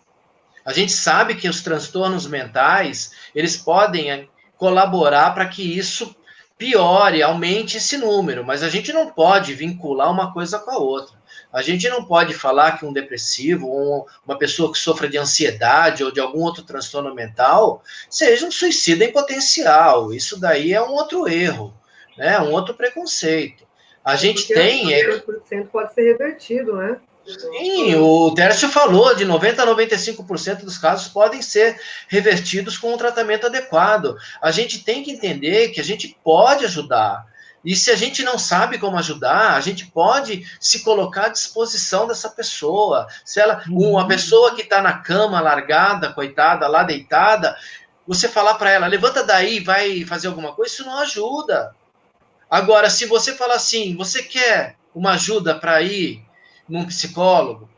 A gente sabe que os transtornos mentais, eles podem colaborar para que isso piore, aumente esse número, mas a gente não pode vincular uma coisa com a outra. A gente não pode falar que um depressivo, ou uma pessoa que sofra de ansiedade ou de algum outro transtorno mental, seja um suicida em potencial. Isso daí é um outro erro, né? Um outro preconceito. A gente tem... 90% pode ser revertido, né? Sim, o Tércio falou, de 90% a 95% dos casos podem ser revertidos com um tratamento adequado. A gente tem que entender que a gente pode ajudar. E se a gente não sabe como ajudar, a gente pode se colocar à disposição dessa pessoa. Se ela, uma pessoa que está na cama, largada, coitada, lá deitada, você falar para ela, levanta daí, vai fazer alguma coisa, isso não ajuda. Agora, se você falar assim, você quer uma ajuda para ir num psicólogo?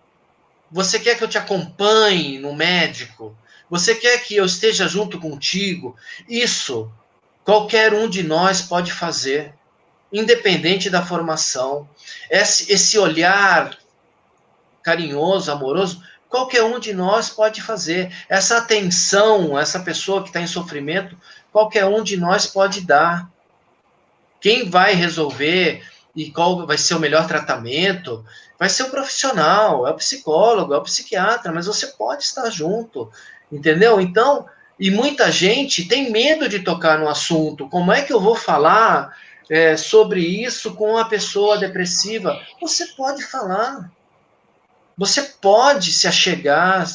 Você quer que eu te acompanhe no médico? Você quer que eu esteja junto contigo? Isso qualquer um de nós pode fazer, independente da formação. Esse olhar carinhoso, amoroso, qualquer um de nós pode fazer. Essa atenção, essa pessoa que está em sofrimento, qualquer um de nós pode dar. Quem vai resolver e qual vai ser o melhor tratamento vai ser o profissional, é o psicólogo, é o psiquiatra, mas você pode estar junto, entendeu? Então, e muita gente tem medo de tocar no assunto. Como é que eu vou falar sobre isso com uma pessoa depressiva? Você pode falar. Você pode se achegar,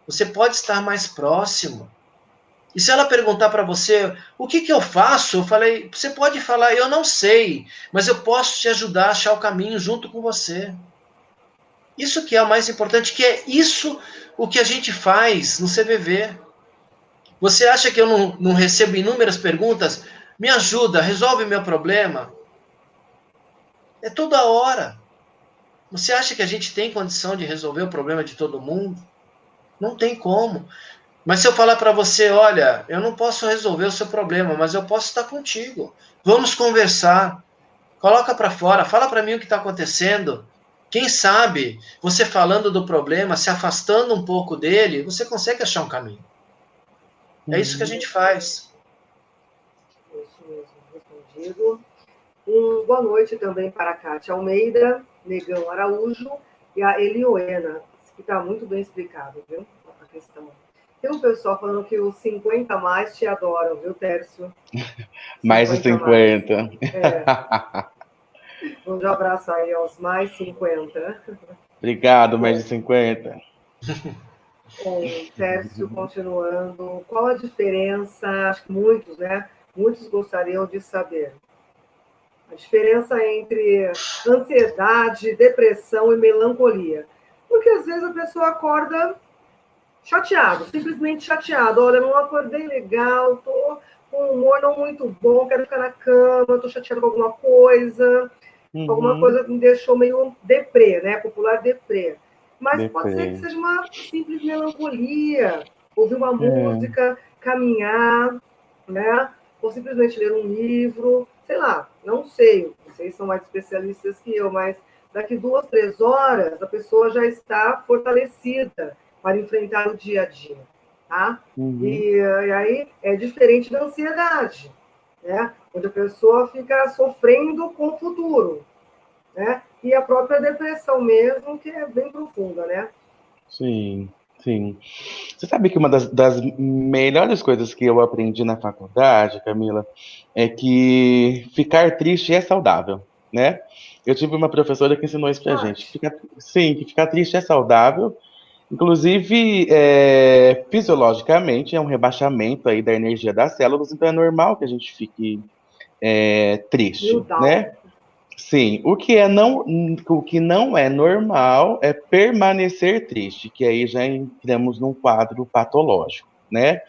você pode estar mais próximo. E se ela perguntar para você, o que eu faço? Eu falei, você pode falar, eu não sei, mas eu posso te ajudar a achar o caminho junto com você. Isso que é o mais importante, que é isso o que a gente faz no CVV. Você acha que eu não recebo inúmeras perguntas? Me ajuda, resolve meu problema? É toda hora. Você acha que a gente tem condição de resolver o problema de todo mundo? Não tem como. Mas se eu falar para você, olha, eu não posso resolver o seu problema, mas eu posso estar contigo. Vamos conversar. Coloca para fora, fala para mim o que está acontecendo. Quem sabe, você falando do problema, se afastando um pouco dele, você consegue achar um caminho. É isso que a gente faz. Isso mesmo, respondido. Boa noite também para a Kátia Almeida, Negão Araújo e a Elioena, que está muito bem explicado, viu? A questão. Tem um pessoal falando que os 50 mais te adoram, viu, Tércio? Mais de 50. Mais. Um abraço aí aos mais 50. Obrigado, mais de 50. Bom, Tércio, continuando, qual a diferença, acho que muitos, né? Muitos gostariam de saber. A diferença entre ansiedade, depressão e melancolia. Porque às vezes a pessoa acorda chateado, simplesmente chateado. Olha, não acordei legal, tô com um humor não muito bom, quero ficar na cama, tô chateado com alguma coisa. Alguma coisa me deixou meio deprê, né? Popular deprê. Mas pode ser que seja uma simples melancolia, ouvir uma música, caminhar, né? Ou simplesmente ler um livro, sei lá, não sei. Vocês são mais especialistas que eu, mas daqui 2, 3 horas a pessoa já está fortalecida para enfrentar o dia a dia, tá? E aí é diferente da ansiedade, né? Onde a pessoa fica sofrendo com o futuro, né? E a própria depressão mesmo, que é bem profunda, né? Sim, sim. Você sabe que uma das melhores coisas que eu aprendi na faculdade, Camila, é que ficar triste é saudável, né? Eu tive uma professora que ensinou isso pra gente. Sim, que ficar triste é saudável. Inclusive, fisiologicamente, é um rebaixamento aí da energia das células, então é normal que a gente fique triste, né? Sim, o que não é normal é permanecer triste, que aí já entramos num quadro patológico, né?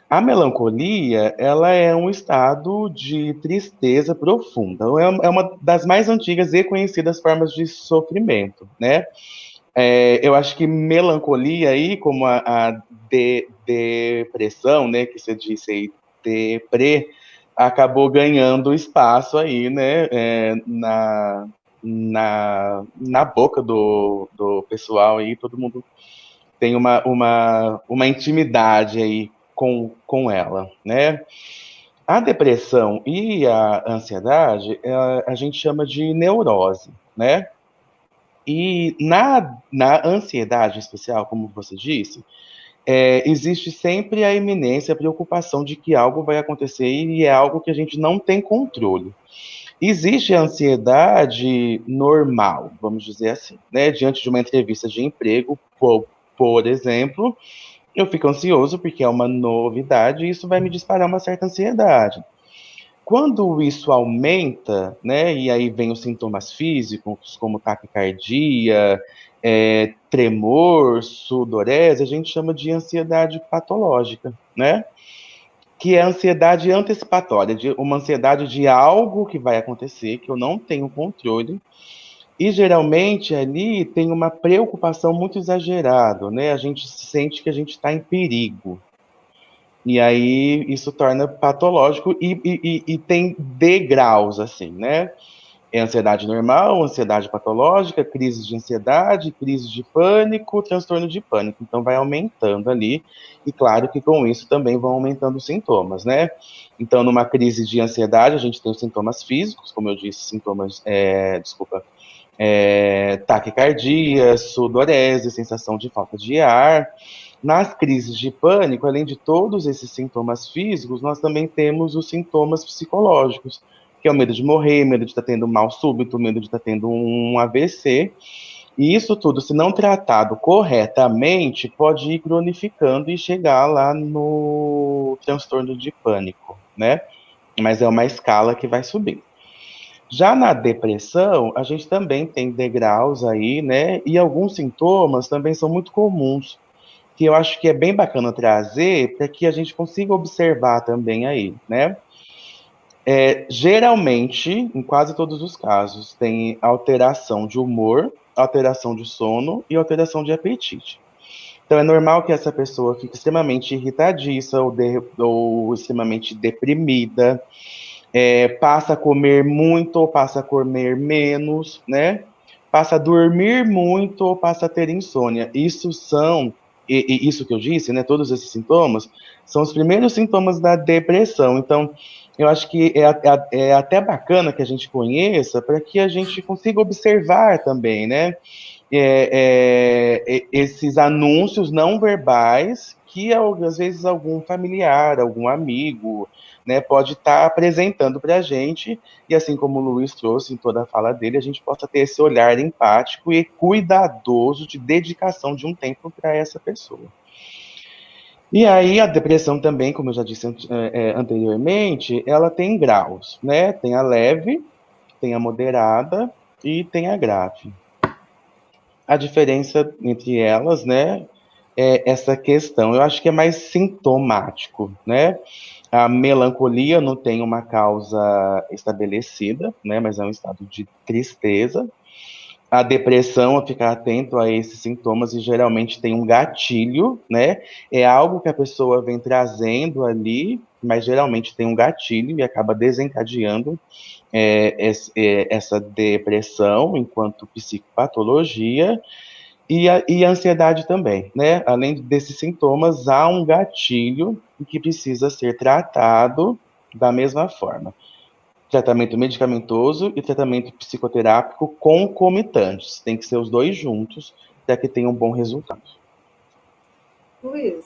A melancolia, ela é um estado de tristeza profunda, é uma das mais antigas e conhecidas formas de sofrimento, né? Eu acho que melancolia aí, como a depressão, né, que você disse aí, deprê, acabou ganhando espaço aí, né, na boca do pessoal aí, todo mundo tem uma intimidade aí com ela, né? A depressão e a ansiedade, a gente chama de neurose, né? E na ansiedade especial, como você disse, existe sempre a iminência, a preocupação de que algo vai acontecer e é algo que a gente não tem controle. Existe a ansiedade normal, vamos dizer assim, né? Diante de uma entrevista de emprego, por exemplo, eu fico ansioso porque é uma novidade e isso vai me disparar uma certa ansiedade. Quando isso aumenta, né, e aí vem os sintomas físicos, como taquicardia, tremor, sudorese, a gente chama de ansiedade patológica, né? Que é a ansiedade antecipatória, uma ansiedade de algo que vai acontecer, que eu não tenho controle, e geralmente ali tem uma preocupação muito exagerada, né? A gente sente que a gente está em perigo. E aí isso torna patológico e tem degraus, assim, né? É ansiedade normal, ansiedade patológica, crise de ansiedade, crise de pânico, transtorno de pânico. Então vai aumentando ali, e claro que com isso também vão aumentando os sintomas, né? Então, numa crise de ansiedade, a gente tem os sintomas físicos, como eu disse, sintomas, taquicardia, sudorese, sensação de falta de ar. Nas crises de pânico, além de todos esses sintomas físicos, nós também temos os sintomas psicológicos, que é o medo de morrer, medo de estar tendo um mal súbito, medo de estar tendo um AVC. E isso tudo, se não tratado corretamente, pode ir cronificando e chegar lá no transtorno de pânico, né? Mas é uma escala que vai subir. Já na depressão, a gente também tem degraus aí, né? E alguns sintomas também são muito comuns, que eu acho que é bem bacana trazer para que a gente consiga observar também aí, né? Geralmente, em quase todos os casos, tem alteração de humor, alteração de sono e alteração de apetite. Então, é normal que essa pessoa fique extremamente irritadiça ou extremamente deprimida, passa a comer muito ou passa a comer menos, né? Passa a dormir muito ou passa a ter insônia. Isso que eu disse, né? Todos esses sintomas são os primeiros sintomas da depressão. Então, eu acho que é até bacana que a gente conheça para que a gente consiga observar também, né? Esses anúncios não verbais que às vezes algum familiar, algum amigo, né, pode estar apresentando para a gente, e assim como o Luiz trouxe em toda a fala dele, a gente possa ter esse olhar empático e cuidadoso de dedicação de um tempo para essa pessoa. E aí a depressão também, como eu já disse anteriormente, ela tem graus, né? Tem a leve, tem a moderada e tem a grave. A diferença entre elas, né, é essa questão. Eu acho que é mais sintomático, né? A melancolia não tem uma causa estabelecida, né, mas é um estado de tristeza. A depressão, ficar atento a esses sintomas e geralmente tem um gatilho, né? É algo que a pessoa vem trazendo ali, mas geralmente tem um gatilho e acaba desencadeando essa depressão enquanto psicopatologia e a ansiedade também, né? Além desses sintomas, há um gatilho que precisa ser tratado da mesma forma. Tratamento medicamentoso e tratamento psicoterápico concomitantes. Tem que ser os dois juntos para que tenha um bom resultado. Luiz,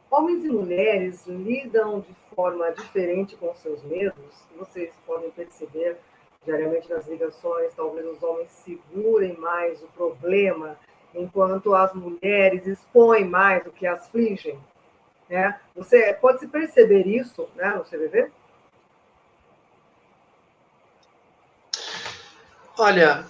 homens e mulheres lidam de forma diferente com seus medos? Vocês podem perceber diariamente nas ligações, talvez os homens segurem mais o problema, enquanto as mulheres expõem mais do que afligem. Né? Você pode se perceber isso, né, no CVV? Olha,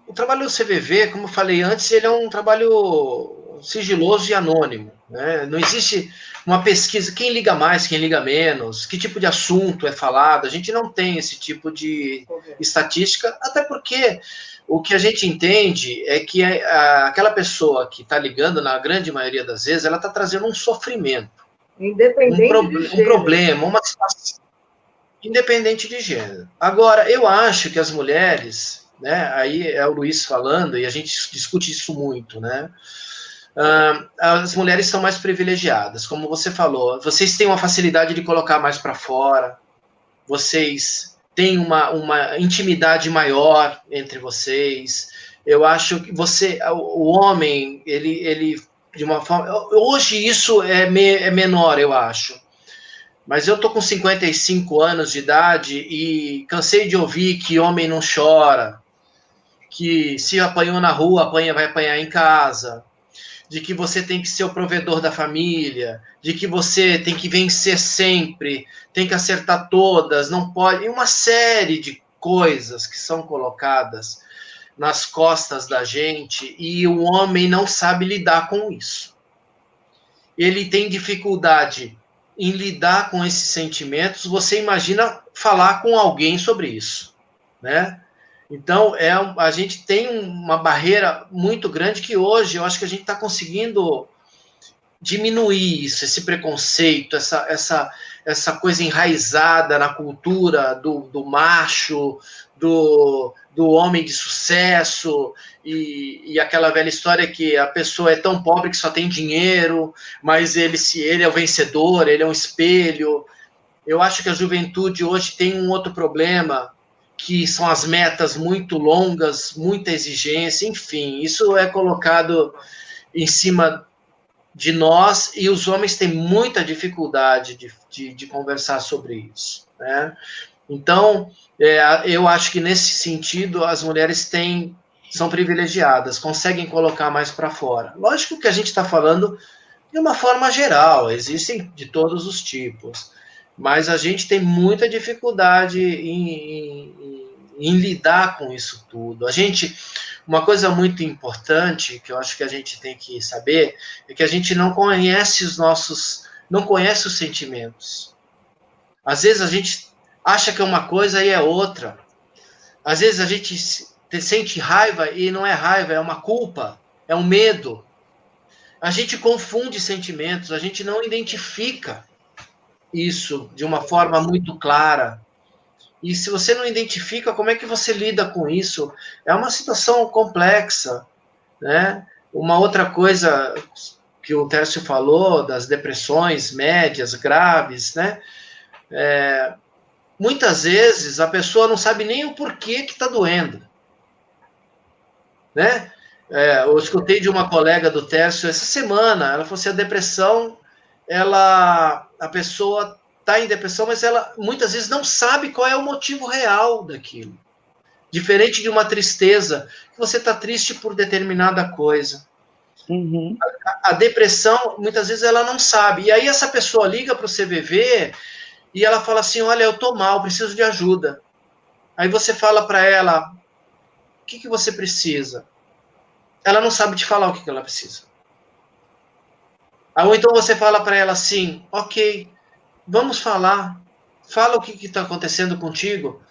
o trabalho do CVV, como eu falei antes, ele é um trabalho sigiloso e anônimo. Né? Não existe uma pesquisa, quem liga mais, quem liga menos, que tipo de assunto é falado. A gente não tem esse tipo de estatística, até porque o que a gente entende é que aquela pessoa que está ligando, na grande maioria das vezes, ela está trazendo um sofrimento. Independente de gênero. Um problema, uma situação. Independente de gênero. Agora, eu acho que as mulheres, né, aí é o Luiz falando, e a gente discute isso muito, né? As mulheres são mais privilegiadas, como você falou. Vocês têm uma facilidade de colocar mais para fora, vocês tem uma intimidade maior entre vocês. Eu acho que o homem, ele de uma forma... Hoje isso é menor, eu acho. Mas eu tô com 55 anos de idade e cansei de ouvir que homem não chora, que se apanhou na rua, vai apanhar em casa, de que você tem que ser o provedor da família, de que você tem que vencer sempre, tem que acertar todas, não pode... E uma série de coisas que são colocadas nas costas da gente e o homem não sabe lidar com isso. Ele tem dificuldade em lidar com esses sentimentos. Você imagina falar com alguém sobre isso, né? Então, a gente tem uma barreira muito grande que hoje eu acho que a gente está conseguindo diminuir isso, esse preconceito, essa coisa enraizada na cultura do macho, do homem de sucesso, e aquela velha história que a pessoa é tão pobre que só tem dinheiro, mas ele é o vencedor, ele é um espelho. Eu acho que a juventude hoje tem um outro problema, que são as metas muito longas, muita exigência, enfim, isso é colocado em cima de nós, e os homens têm muita dificuldade de conversar sobre isso, né? Então, eu acho que nesse sentido as mulheres são privilegiadas, conseguem colocar mais para fora. Lógico que a gente está falando de uma forma geral, existem de todos os tipos, mas a gente tem muita dificuldade em lidar com isso tudo. Uma coisa muito importante que eu acho que a gente tem que saber é que a gente não conhece os sentimentos. Às vezes a gente acha que é uma coisa e é outra. Às vezes a gente sente raiva e não é raiva, é uma culpa, é um medo. A gente confunde sentimentos, a gente não identifica isso de uma forma muito clara. E se você não identifica, como é que você lida com isso? É uma situação complexa, né? Uma outra coisa que o Tércio falou, das depressões médias, graves, né? Muitas vezes a pessoa não sabe nem o porquê que está doendo, né? Eu escutei de uma colega do Tércio essa semana, ela falou assim, a depressão, a pessoa está em depressão, mas ela muitas vezes não sabe qual é o motivo real daquilo. Diferente de uma tristeza, que você está triste por determinada coisa. Uhum. A depressão, muitas vezes, ela não sabe. E aí essa pessoa liga para o CVV e ela fala assim, olha, eu estou mal, preciso de ajuda. Aí você fala para ela, o que você precisa? Ela não sabe te falar o que ela precisa. Ou então você fala para ela assim, ok, vamos falar, fala o que está acontecendo contigo,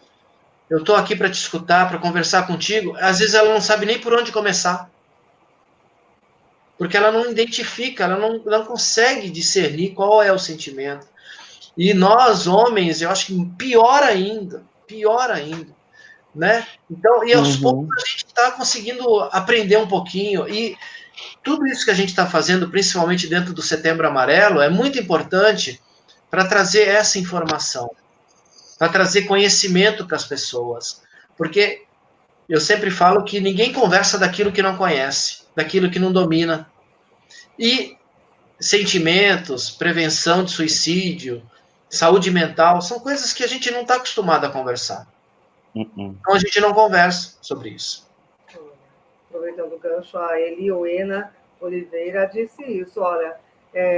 eu estou aqui para te escutar, para conversar contigo. Às vezes ela não sabe nem por onde começar, porque ela não identifica, ela não consegue discernir qual é o sentimento. E nós, homens, eu acho que pior ainda, né? Então, e aos poucos a gente está conseguindo aprender um pouquinho, e tudo isso que a gente está fazendo, principalmente dentro do Setembro Amarelo, é muito importante para trazer essa informação, para trazer conhecimento para as pessoas. Porque eu sempre falo que ninguém conversa daquilo que não conhece, daquilo que não domina. E sentimentos, prevenção de suicídio, saúde mental, são coisas que a gente não está acostumado a conversar. Então a gente não conversa sobre isso. Aproveitando o gancho, a Eliona Oliveira disse isso, olha,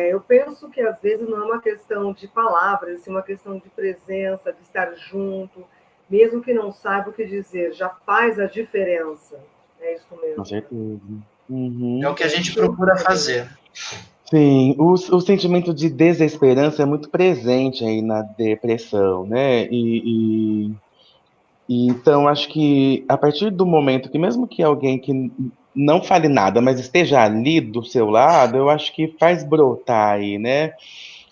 eu penso que às vezes não é uma questão de palavras, é uma questão de presença, de estar junto, mesmo que não saiba o que dizer, já faz a diferença. É isso mesmo. Com certeza. Uhum. É o que a gente procura fazer. Sim, o sentimento de desesperança é muito presente aí na depressão, né? Então, acho que a partir do momento que, mesmo que alguém que não fale nada, mas esteja ali do seu lado, eu acho que faz brotar aí, né?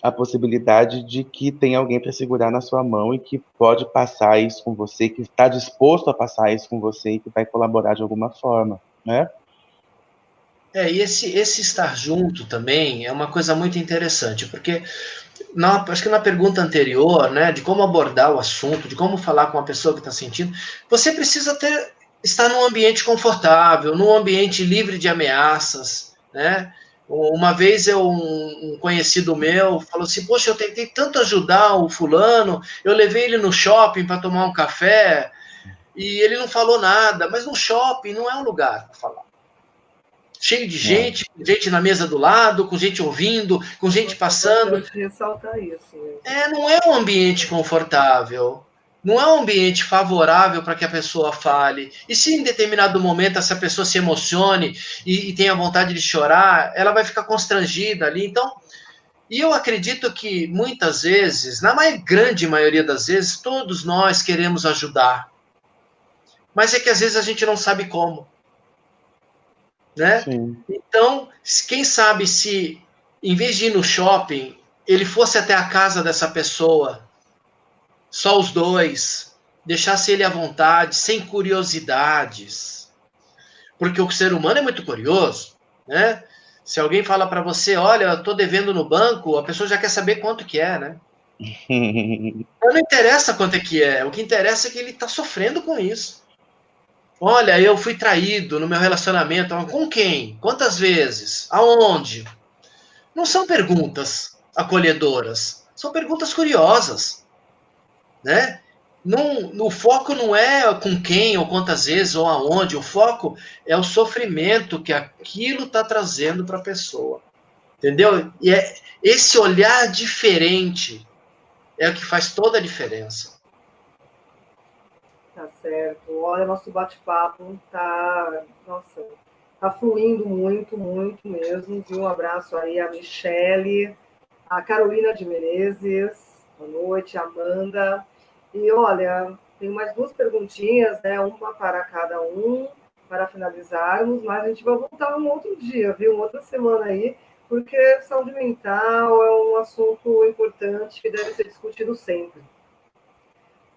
A possibilidade de que tem alguém para segurar na sua mão e que pode passar isso com você, que está disposto a passar isso com você e que vai colaborar de alguma forma, né? E esse estar junto também é uma coisa muito interessante, porque acho que na pergunta anterior, né, de como abordar o assunto, de como falar com a pessoa que está sentindo, você precisa estar num ambiente confortável, num ambiente livre de ameaças, né? Uma vez um conhecido meu falou assim, poxa, eu tentei tanto ajudar o fulano, eu levei ele no shopping para tomar um café e ele não falou nada, mas no shopping não é um lugar para falar. Cheio de gente, com gente na mesa do lado, com gente ouvindo, com gente passando. É importante ressaltar isso. Não é um ambiente confortável. Não é um ambiente favorável para que a pessoa fale. E se em determinado momento essa pessoa se emocione e tenha vontade de chorar, ela vai ficar constrangida ali. Então, e eu acredito que muitas vezes, na grande maioria das vezes, todos nós queremos ajudar. Mas é que às vezes a gente não sabe como. Né? Sim. Então, quem sabe se, em vez de ir no shopping, ele fosse até a casa dessa pessoa, só os dois, deixasse ele à vontade, sem curiosidades. Porque o ser humano é muito curioso, né? Se alguém fala para você, olha, eu estou devendo no banco, a pessoa já quer saber quanto que é, né? Não interessa quanto é que é, o que interessa é que ele está sofrendo com isso. Olha, eu fui traído no meu relacionamento. Com quem? Quantas vezes? Aonde? Não são perguntas acolhedoras, são perguntas curiosas, né? O foco não é com quem, ou quantas vezes, ou aonde. O foco é o sofrimento que aquilo está trazendo para a pessoa. Entendeu? E esse olhar diferente é o que faz toda a diferença. Tá certo. Olha, nosso bate-papo tá fluindo muito, muito mesmo. Um abraço aí a Michele, a Carolina de Menezes, boa noite, Amanda. E olha, tem mais duas perguntinhas, né? Uma para cada um, para finalizarmos, mas a gente vai voltar um outro dia, viu? Uma outra semana aí, porque saúde mental é um assunto importante que deve ser discutido sempre.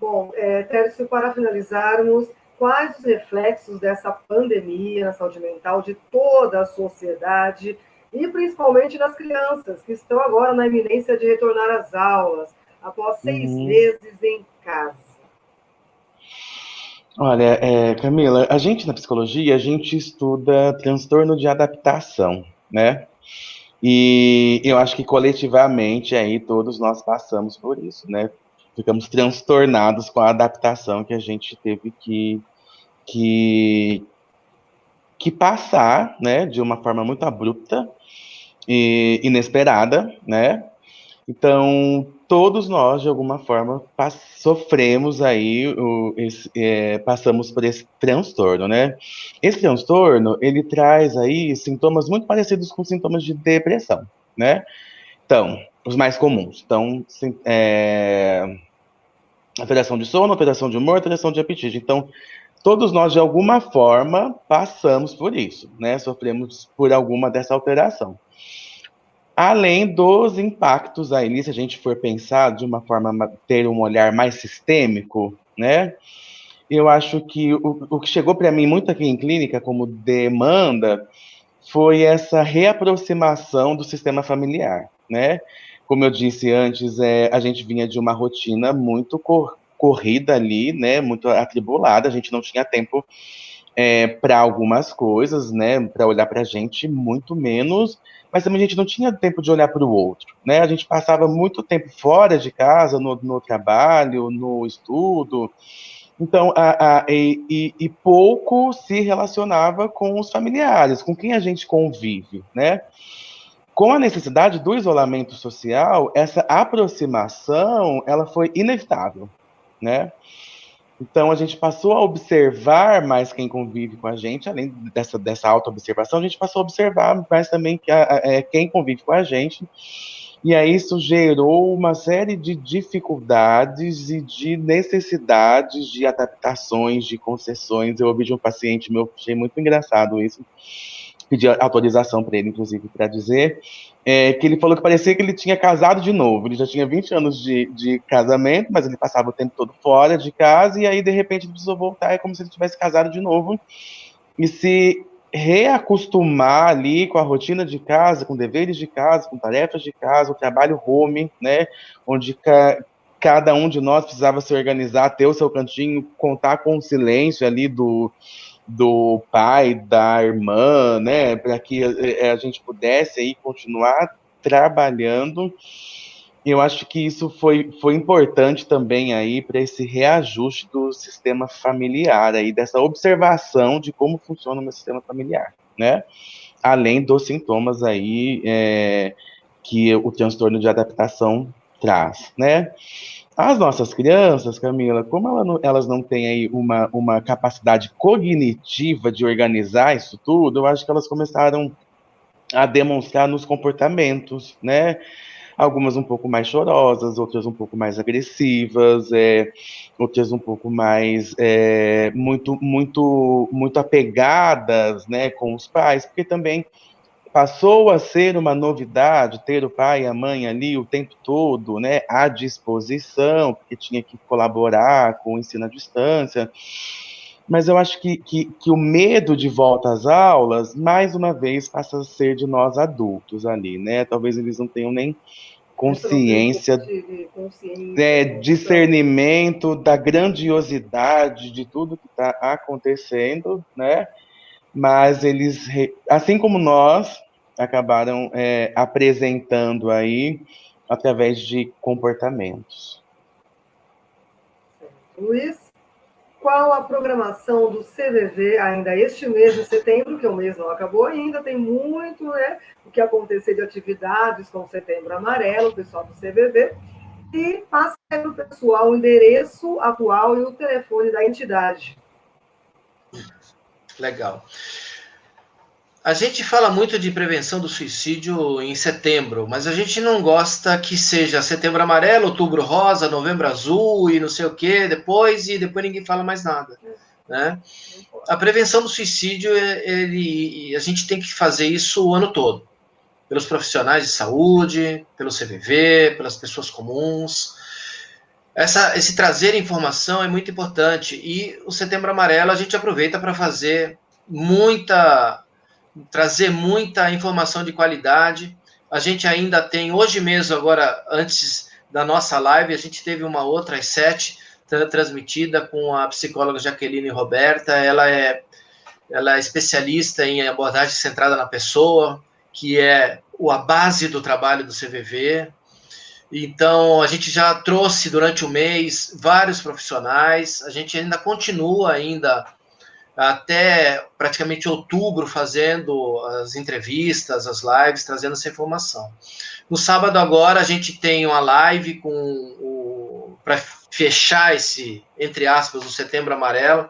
Bom, Tércio, para finalizarmos, quais os reflexos dessa pandemia na saúde mental de toda a sociedade e principalmente das crianças que estão agora na iminência de retornar às aulas após 6 meses em casa? Olha, Camila, a gente na psicologia, a gente estuda transtorno de adaptação, né? E eu acho que coletivamente aí todos nós passamos por isso, né? Ficamos transtornados com a adaptação que a gente teve que passar, né? De uma forma muito abrupta e inesperada, né? Então, todos nós, de alguma forma, sofremos aí, passamos por esse transtorno, né? Esse transtorno, ele traz aí sintomas muito parecidos com sintomas de depressão, né? Então, os mais comuns. Então, alteração de sono, alteração de humor, alteração de apetite. Então, todos nós, de alguma forma, passamos por isso, né? Sofremos por alguma dessa alteração. Além dos impactos aí, se a gente for pensar de uma forma, ter um olhar mais sistêmico, né? Eu acho que o que chegou para mim muito aqui em clínica como demanda foi essa reaproximação do sistema familiar, né? Como eu disse antes, a gente vinha de uma rotina muito corrida ali, né? Muito atribulada, a gente não tinha tempo para algumas coisas, né? Para olhar para a gente, muito menos, mas também a gente não tinha tempo de olhar para o outro, né? A gente passava muito tempo fora de casa, no trabalho, no estudo, então, e pouco se relacionava com os familiares, com quem a gente convive, né? Com a necessidade do isolamento social, essa aproximação, ela foi inevitável, né? Então, a gente passou a observar mais quem convive com a gente, além dessa auto-observação, a gente passou a observar mais também quem convive com a gente, e aí isso gerou uma série de dificuldades e de necessidades de adaptações, de concessões. Eu ouvi de um paciente meu, achei muito engraçado isso, pedi autorização para ele, inclusive, para dizer, que ele falou que parecia que ele tinha casado de novo. Ele já tinha 20 anos de casamento, mas ele passava o tempo todo fora de casa, e aí, de repente, ele precisou voltar, é como se ele tivesse casado de novo, e se reacostumar ali com a rotina de casa, com deveres de casa, com tarefas de casa, o trabalho home, né, onde cada um de nós precisava se organizar, ter o seu cantinho, contar com o silêncio ali do pai, da irmã, né, para que a gente pudesse aí continuar trabalhando. Eu acho que isso foi importante também aí para esse reajuste do sistema familiar aí, dessa observação de como funciona o meu sistema familiar, né? Além dos sintomas aí que o transtorno de adaptação traz, né? As nossas crianças, Camila, como elas não têm aí uma capacidade cognitiva de organizar isso tudo, eu acho que elas começaram a demonstrar nos comportamentos, né? Algumas um pouco mais chorosas, outras um pouco mais agressivas, outras um pouco mais muito apegadas, né, com os pais, porque também passou a ser uma novidade ter o pai e a mãe ali o tempo todo, né, à disposição, porque tinha que colaborar com o ensino à distância. Mas eu acho que o medo de volta às aulas, mais uma vez, passa a ser de nós adultos ali, né? Talvez eles não tenham nem consciência, discernimento da grandiosidade de tudo que está acontecendo, né? Mas eles, assim como nós, acabaram apresentando aí através de comportamentos. Luiz, qual a programação do CVV ainda este mês de setembro, que o mês não acabou ainda, tem muito, né, o que acontecer de atividades com o Setembro Amarelo, o pessoal do CVV, e passa para o pessoal o endereço atual e o telefone da entidade. Legal. A gente fala muito de prevenção do suicídio em setembro, mas a gente não gosta que seja setembro amarelo, outubro rosa, novembro azul e não sei o que, depois ninguém fala mais nada, né? A prevenção do suicídio, a gente tem que fazer isso o ano todo, pelos profissionais de saúde, pelo CVV, pelas pessoas comuns. Esse trazer informação é muito importante, e o setembro amarelo a gente aproveita para trazer muita informação de qualidade. A gente ainda tem, hoje mesmo, agora, antes da nossa live, a gente teve uma outra às 7, transmitida com a psicóloga Jaqueline Roberta. Ela é especialista em abordagem centrada na pessoa, que é a base do trabalho do CVV. Então, a gente já trouxe durante o mês vários profissionais, a gente ainda continua até praticamente outubro fazendo as entrevistas, as lives, trazendo essa informação. No sábado agora a gente tem uma live para fechar esse, entre aspas, o Setembro Amarelo.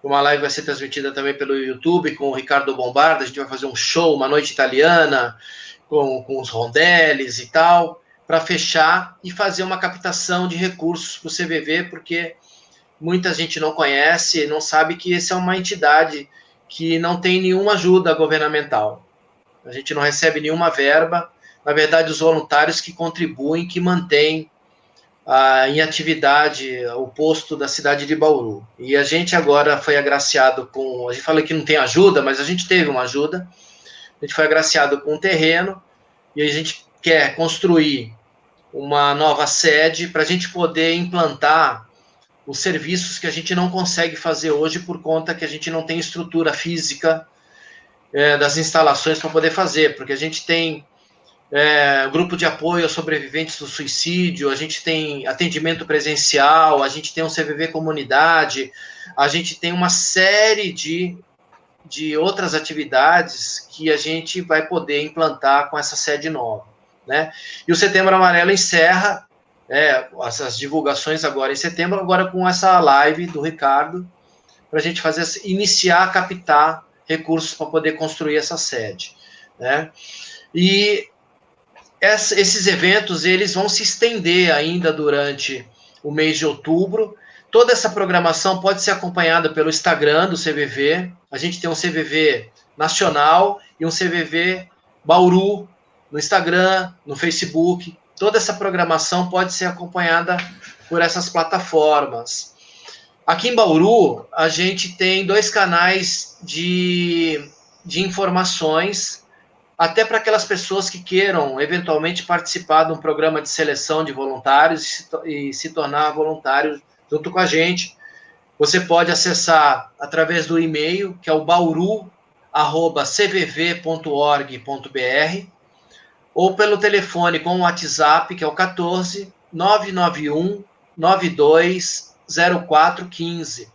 Uma live vai ser transmitida também pelo YouTube com o Ricardo Bombarda. A gente vai fazer um show, uma noite italiana, com os rondeles e tal, para fechar e fazer uma captação de recursos para o CVV, porque muita gente não conhece, não sabe que essa é uma entidade que não tem nenhuma ajuda governamental. A gente não recebe nenhuma verba. Na verdade, os voluntários que contribuem, que mantêm em atividade o posto da cidade de Bauru. E a gente agora foi agraciado com... A gente fala que não tem ajuda, mas a gente teve uma ajuda. A gente foi agraciado com um terreno e a gente quer construir uma nova sede para a gente poder implantar os serviços que a gente não consegue fazer hoje por conta que a gente não tem estrutura física das instalações para poder fazer, porque a gente tem grupo de apoio a sobreviventes do suicídio, a gente tem atendimento presencial, a gente tem um CVV comunidade, a gente tem uma série de outras atividades que a gente vai poder implantar com essa sede nova, né? E o Setembro Amarelo encerra essas divulgações agora em setembro, agora com essa live do Ricardo, para a gente iniciar a captar recursos para poder construir essa sede, né? E esses eventos, eles vão se estender ainda durante o mês de outubro. Toda essa programação pode ser acompanhada pelo Instagram do CVV. A gente tem um CVV nacional e um CVV Bauru no Instagram, no Facebook. Toda essa programação pode ser acompanhada por essas plataformas. Aqui em Bauru, a gente tem 2 canais de de informações, até para aquelas pessoas que queiram eventualmente participar de um programa de seleção de voluntários e se tornar voluntário junto com a gente. Você pode acessar através do e-mail, que é o bauru@cvv.org.br, ou pelo telefone com o WhatsApp, que é o 14 991 920415.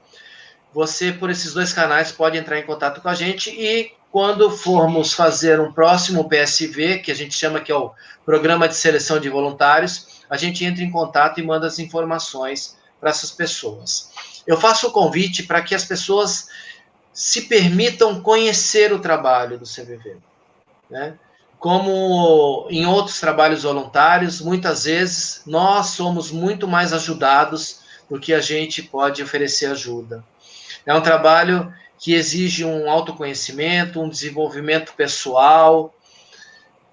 Você, por esses dois canais, pode entrar em contato com a gente e quando formos fazer um próximo PSV, que a gente chama que é o Programa de Seleção de Voluntários, a gente entra em contato e manda as informações para essas pessoas. Eu faço o convite para que as pessoas se permitam conhecer o trabalho do CVV, né? Como em outros trabalhos voluntários, muitas vezes nós somos muito mais ajudados do que a gente pode oferecer ajuda. É um trabalho que exige um autoconhecimento, um desenvolvimento pessoal,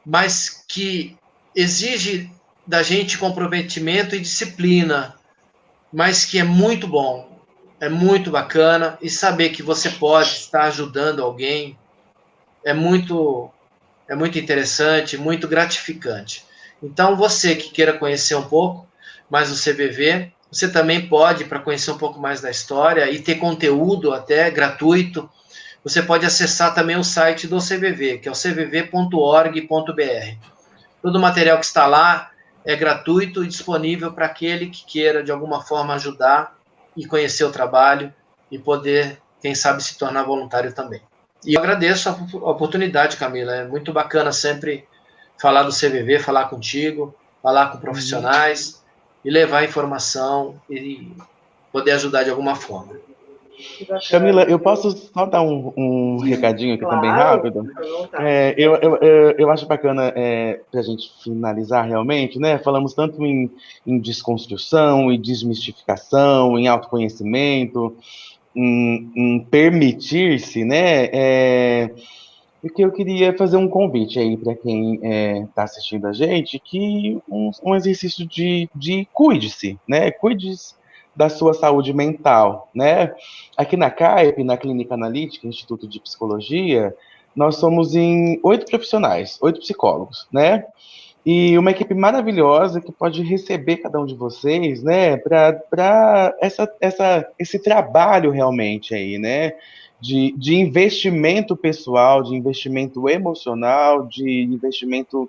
mas que exige da gente comprometimento e disciplina, mas que é muito bom, é muito bacana, e saber que você pode estar ajudando alguém é muito interessante, muito gratificante. Então, você que queira conhecer um pouco mais o CVV, você também pode, para conhecer um pouco mais da história e ter conteúdo até gratuito, você pode acessar também o site do CVV, que é o cvv.org.br. Todo o material que está lá é gratuito e disponível para aquele que queira, de alguma forma, ajudar e conhecer o trabalho e poder, quem sabe, se tornar voluntário também. E eu agradeço a oportunidade, Camila. É muito bacana sempre falar do CVV, falar contigo, falar com profissionais e levar informação e poder ajudar de alguma forma. Camila, eu posso só dar um recadinho aqui também rápido? Eu acho bacana para a gente finalizar realmente, né? Falamos tanto em desconstrução, em desmistificação, em autoconhecimento, em permitir-se, né? E que eu queria fazer um convite aí para quem está assistindo a gente, que um exercício de cuide-se, né? Cuide-se da sua saúde mental, né? Aqui na CAIP, na Clínica Analítica, Instituto de Psicologia, nós somos em 8 profissionais, 8 psicólogos, né? E uma equipe maravilhosa que pode receber cada um de vocês, né, para esse trabalho realmente aí, né, de investimento pessoal, de investimento emocional, de investimento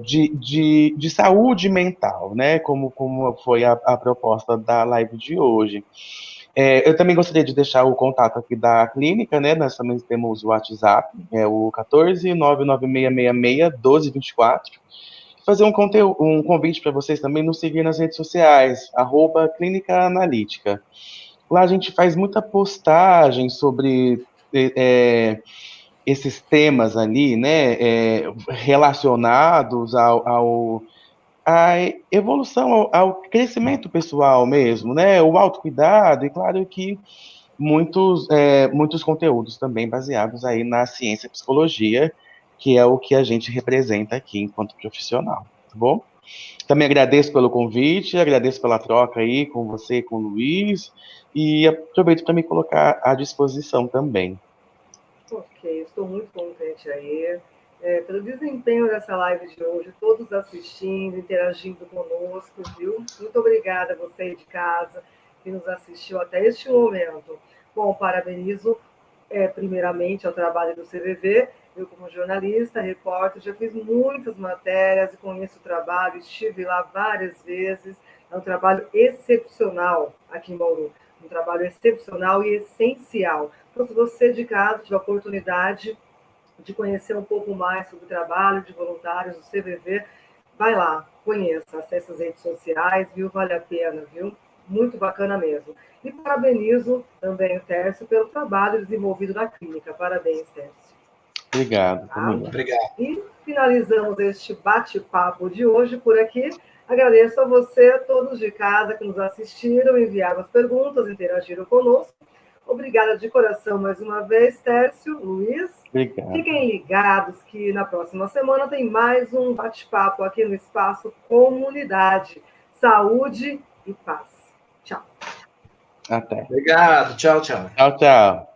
de saúde mental, né, como foi a proposta da live de hoje. Eu também gostaria de deixar o contato aqui da clínica, né? Nós também temos o WhatsApp, é o 14 99666 1224. Fazer um convite para vocês também nos seguir nas redes sociais, @Clínica Analítica. Lá a gente faz muita postagem sobre esses temas ali, né? Relacionados a evolução, ao crescimento pessoal mesmo, né? O autocuidado, e claro que muitos conteúdos também baseados aí na ciência e psicologia, que é o que a gente representa aqui enquanto profissional, tá bom? Também agradeço pelo convite, agradeço pela troca aí com você e com o Luiz, e aproveito para me colocar à disposição também. Ok, estou muito contente aí pelo desempenho dessa live de hoje, todos assistindo, interagindo conosco, viu? Muito obrigada a você de casa que nos assistiu até este momento. Bom, parabenizo primeiramente ao trabalho do CVV. Eu, como jornalista, repórter, já fiz muitas matérias e conheço o trabalho, estive lá várias vezes. É um trabalho excepcional aqui em Bauru, um trabalho excepcional e essencial. Então, se você de casa tiver a oportunidade de conhecer um pouco mais sobre o trabalho de voluntários do CVV, vai lá, conheça, acesse as redes sociais, viu? Vale a pena, viu? Muito bacana mesmo. E parabenizo também o Tércio pelo trabalho desenvolvido na clínica. Parabéns, Tércio. Obrigado, Camila. Obrigado. E finalizamos este bate-papo de hoje por aqui. Agradeço a você, a todos de casa que nos assistiram, enviaram as perguntas, interagiram conosco. Obrigada de coração mais uma vez, Tércio, Luiz. Obrigado. Fiquem ligados que na próxima semana tem mais um bate-papo aqui no Espaço Comunidade. Saúde e paz. Tchau. Até. Obrigado. Tchau, tchau. Tchau, tchau.